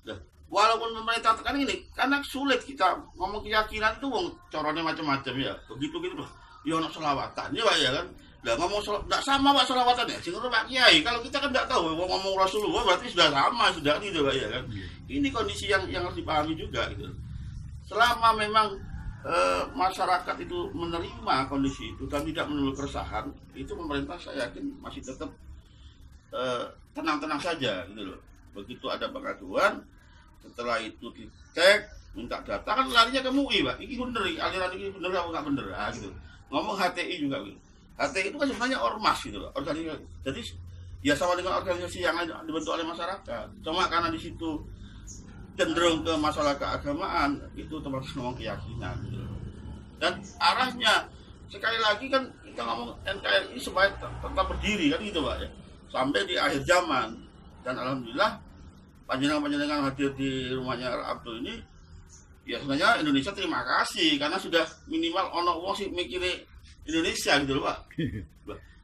C: Nah, walaupun pemerintah tekan ini, karena sulit kita ngomong keyakinan itu corone macam-macam ya, begitu gitu loh. Ya ono selawatan, ya Pak ya kan. Nah ngomong enggak sama Pak selawatannya, sehingga Pak Kiai. Kalau kita kan enggak tahu ngomong Rasulullah berarti sudah sama, sudah gitu Pak ya kan. Ini kondisi yang harus dipahami juga gitu. Selama memang masyarakat itu menerima kondisi itu dan tidak menimbulkan keresahan, itu pemerintah saya yakin masih tetap tenang-tenang saja gitu loh. Begitu ada pengaduan, setelah itu dicek, minta data kan larinya ke MUI Pak. Ini bener, aliran ini bener apa nggak bener, gitu. Ngomong HTI juga gitu. HTI itu kan sebenarnya ormas gitu Pak. Organisasi. Jadi ya sama dengan organisasi yang dibentuk oleh masyarakat. Cuma karena di situ cenderung ke masalah keagamaan, itu termasuk ngomong keyakinan gitu. Dan arahnya sekali lagi kan kita ngomong NKRI supaya tetap berdiri kan gitu Pak ya. Sampai di akhir zaman. Dan alhamdulillah panjenengan hadir di rumahnya Abdul ini, ya sebenarnya Indonesia terima kasih karena sudah minimal ono wong sih mikire Indonesia gitu loh Pak.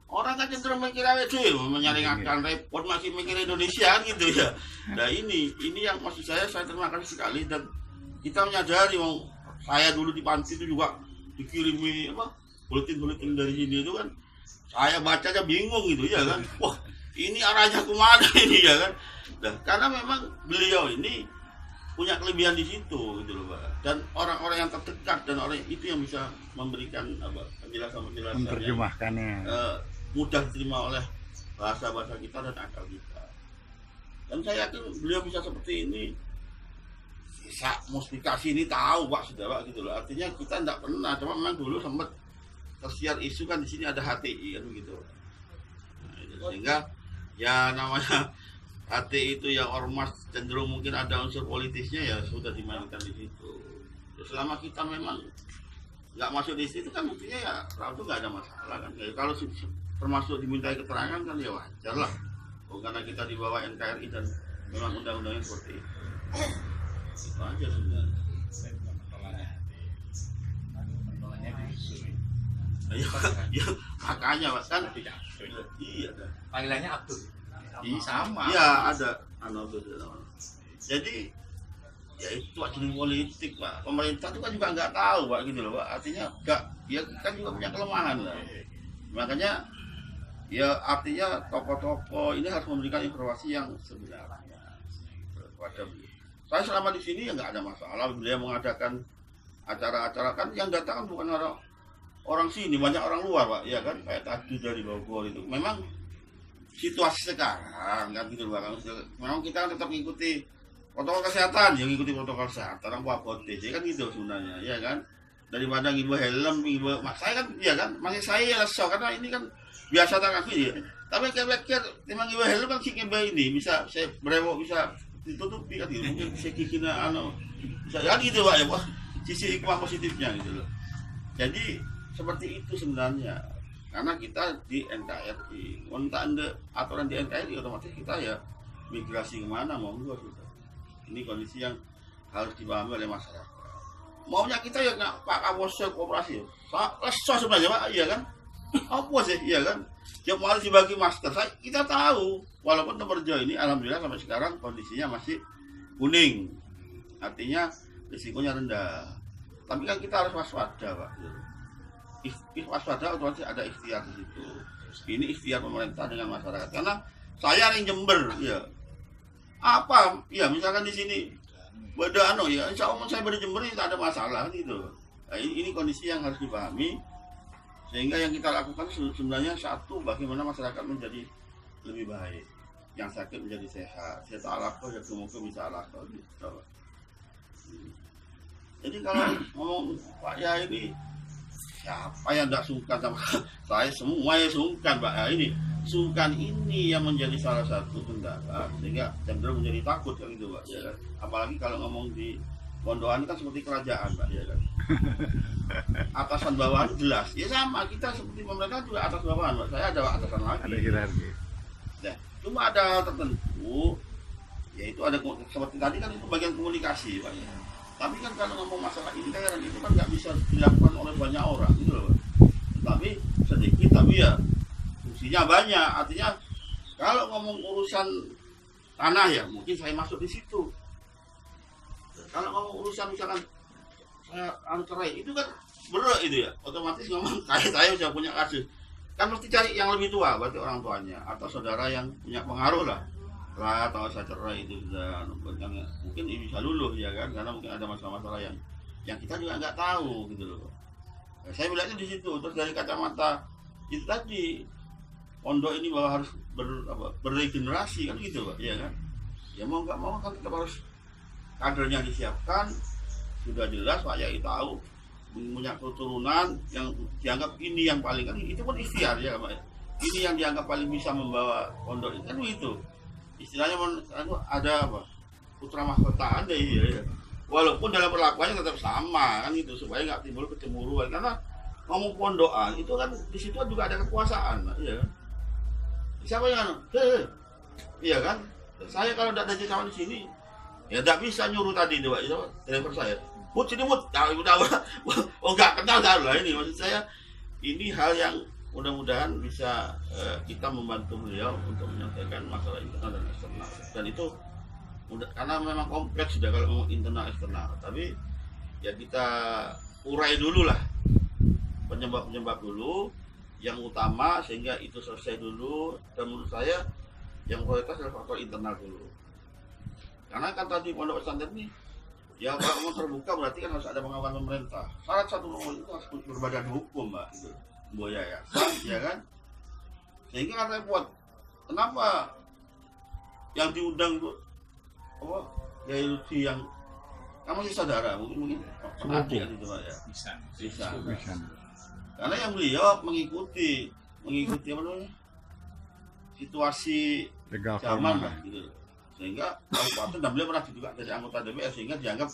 C: Orang kan cenderung mikir awake menyaringakan repot masih mikir Indonesia gitu ya. Nah ini yang maksud saya terima kasih sekali dan kita menyadari wong saya dulu di panti itu juga dikirimi buletin dari sini itu kan saya bacanya bingung gitu ya kan. Wah ini arahnya kemana ini ya kan. Nah, karena memang beliau ini punya kelebihan di situ gitu loh Pak. Dan orang-orang yang terdekat dan orang itu yang bisa memberikan penjelasan
H: menerjemahkannya
C: mudah diterima oleh bahasa-bahasa kita dan akal kita. Dan saya yakin beliau bisa seperti ini. Bisa mustikasi ini tahu Pak sudah Pak gitu loh. Artinya kita tidak pernah, cuma memang dulu sempat tersiar isu kan di sini ada HTI kan gitu. Nah, itu sehingga ya namanya HTI itu yang ormas cenderung mungkin ada unsur politisnya ya sudah dimainkan di situ. Ya, selama kita memang nggak masuk di situ kan buktinya ya itu nggak ada masalah kan. Ya, kalau termasuk dimintai keterangan kan ya wajar lah. Karena kita di bawah NKRI dan memang undang-undangnya seperti itu. Itu aja sebenarnya. Ya makanya Mas kan iya kan.
I: Panggilannya Abdul.
C: Iya sama. Iya ada Jadi ya itu jenis politik Pak. Pemerintah itu kan juga nggak tahu Pak gitu loh Pak. Artinya nggak, ya kan juga punya kelemahan lah. Makanya ya artinya tokoh-tokoh ini harus memberikan informasi yang sebenarnya.
H: kepada beliau. Saya selama di sini ya nggak ada masalah. Beliau mengadakan acara-acara kan yang datang kan bukan orang sini, banyak orang luar Pak, ya kan, kayak tadi dari Bogor itu. Memang situasi sekarang kan gitu Pak. Memang kita tetap mengikuti protokol kesehatan, yang mengikuti protokol kesehatan, orang Papote, kan gitu sebenarnya, ya kan. Daripada ngibu helm, saya kan, ya kan, masih saya lesok karena ini kan biasa tak kaki ya. Tapi kira-kira memang ngibu helm kan sih ngibu ini bisa saya berewok bisa ditutupi kan gitu, mungkin bisa kikina bisa kan gitu Pak ya Pak. Sisi hikmah positifnya gitu loh. Jadi seperti itu sebenarnya. Karena kita di NKRI, kontak aturan di NKRI otomatis kita ya migrasi kemana monggo sudah. Ini kondisi yang harus dipahami oleh masyarakat. Maunya kita ya nggak Pak Kapolsek Koperasi, lesok sebenarnya Pak, iya kan? Apa sih, iya kan? Yang harus dibagi masker, kita tahu. Walaupun Temperjo ini alhamdulillah sampai sekarang kondisinya masih kuning, artinya risikonya rendah. Tapi kan kita harus waspada Pak. Waspada otomatis ada ikhtiar di situ. Ini ikhtiar pemerintah dengan masyarakat. Karena saya yang Jember, ya apa, ya misalkan di sini beda ya, insya Allah saya berjember tidak ada masalah gitu. Nah, ini kondisi yang harus dipahami. Sehingga yang kita lakukan sebenarnya satu, bagaimana masyarakat menjadi lebih baik, yang sakit menjadi sehat. Saya tak alako ya semoga bisa alako gitu. Jadi kalau ngomong Pak Yai ini, siapa yang tidak sungkan sama saya, semua yang sungkan Pak Yai ini. Sungkan ini yang menjadi salah satu kendala sehingga cenderung menjadi takut kan gitu Pak, ya kan? Apalagi kalau ngomong di Pondokan kan seperti kerajaan Pak, ya kan? Atasan bawahan jelas, ya sama kita seperti pemerintah juga atas bawahan Pak. Saya ada atasan lagi. Ada hierarki. Nah, cuma ada hal tertentu, yaitu ada seperti tadi kan itu bagian komunikasi Pak. Ya. Tapi kan kalau ngomong masalah intern itu kan nggak bisa dilakukan oleh banyak orang gitu loh Pak. Tapi sedikit tapi ya fungsinya banyak. Artinya kalau ngomong urusan tanah ya mungkin saya masuk di situ. Kalau ngomong urusan misalkan saya cerai itu kan berat itu ya, otomatis ngomong kayak saya sudah punya kasus kan mesti cari yang lebih tua, berarti orang tuanya atau saudara yang punya pengaruh lah atau saya cerai itu sudah mungkin bisa luluh ya kan, karena mungkin ada masalah-masalah yang kita juga nggak tahu gitu loh. Nah, saya melihatnya di situ. Terus dari kacamata itu tadi pondok ini bahwa harus beregenerasi kan gitu Pak, ya kan? Ya mau nggak mau kan kita harus kadernya disiapkan, sudah jelas Pak Yai tahu punya keturunan yang dianggap ini yang paling kan itu pun ikhtiar ya Pak. Ini yang dianggap paling bisa membawa pondok ini kan itu. Istilahnya ada apa? Putra mahkota ada ya. Walaupun dalam perlakuannya tetap sama kan gitu supaya nggak timbul kecemburuan karena ngomong pondokan itu kan di situ juga ada kekuasaan Pak, ya kan? Siapa yang iya kan? Saya kalau tidak ada sama di sini ya tidak bisa nyuruh tadi Pak, driver saya. Mut sini mut, nggak kenal lah ini. Maksud saya ini hal yang mudah-mudahan bisa kita membantu beliau untuk menyelesaikan masalah internal dan eksternal. Dan itu karena memang kompleks sudah kalau ngomong internal eksternal. Tapi ya kita urai dulu lah penyebab-penyebab dulu yang utama sehingga itu selesai dulu. Dan menurut saya yang prioritas adalah faktor internal dulu. Karena kan tadi pondok pesantren ini ya kalau mau terbuka berarti kan harus ada pengawasan pemerintah. Syarat satu nomor itu harus berbadan hukum Mbak gitu. Boya ya kan? Sehingga kan repot. Kenapa yang diundang tuh apa? Ya Lutfi yang kamu sih saudara mungkin adik kan itu Pak ya. Bisa. Karena yang beliau mengikuti apa namanya? Situasi zaman lah gitu. Sehingga kabupaten dan beliau pernah juga jadi anggota DPR sehingga dianggap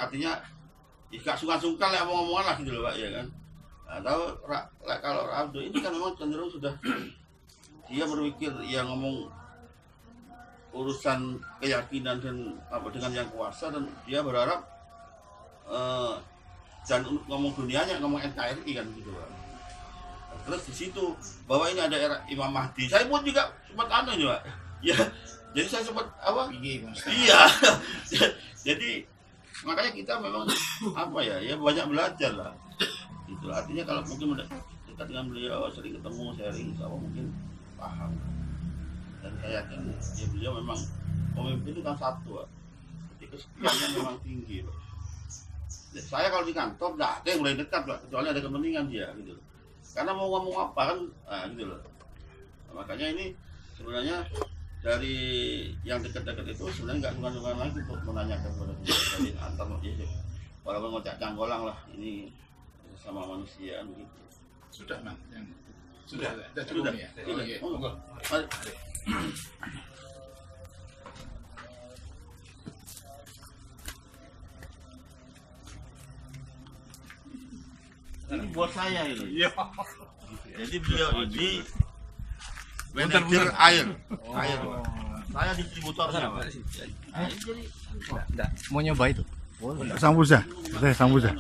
H: artinya gak sungkan-sungkan lah ngomong-ngomongan lah gitu loh Pak ya kan. Atau kalau Abdo ini kan memang cenderung sudah dia berpikir ya ngomong urusan keyakinan dan apa dengan yang kuasa dan dia berharap dan ngomong dunianya ngomong NKRI kan gitu Pak. Terus di situ bahwa ini ada era Imam Mahdi. Saya pun juga sempat juga. Ya, jadi saya sempat apa? Iya. Jadi makanya kita memang apa ya banyak belajar lah. Itu artinya kalau mungkin dekat dengan beliau sering ketemu sharing, insya Allah mungkin paham. Dan saya yakin ya beliau memang Pemimpin itu kan satu, Pak. Jadi kesetiaannya memang tinggi, Pak. Ya, saya kalau di kantor nggak ada yang mulai dekat, Pak, kecuali ada kepentingan dia, gitu. Karena mau ngomong apa kan, gitu loh. Nah, makanya ini sebenarnya dari yang dekat-dekat itu sebenarnya nggak sungkan-sungkan lagi untuk menanyakan kepada dia dari antar manusia. Walaupun ngocak canggolang lah, ini sama manusia begitu.
B: Sudah, Bang. Sudah cukup ya.
H: Sudah.
B: Iya.
H: Oh,
B: Monggo.
H: mari. Ini buat saya ini.
B: Iya.
H: Jadi beliau ini manajer air. Air. Saya distributornya, Pak.
I: Mau nyoba itu?
K: Sambusa. Saya sambusa.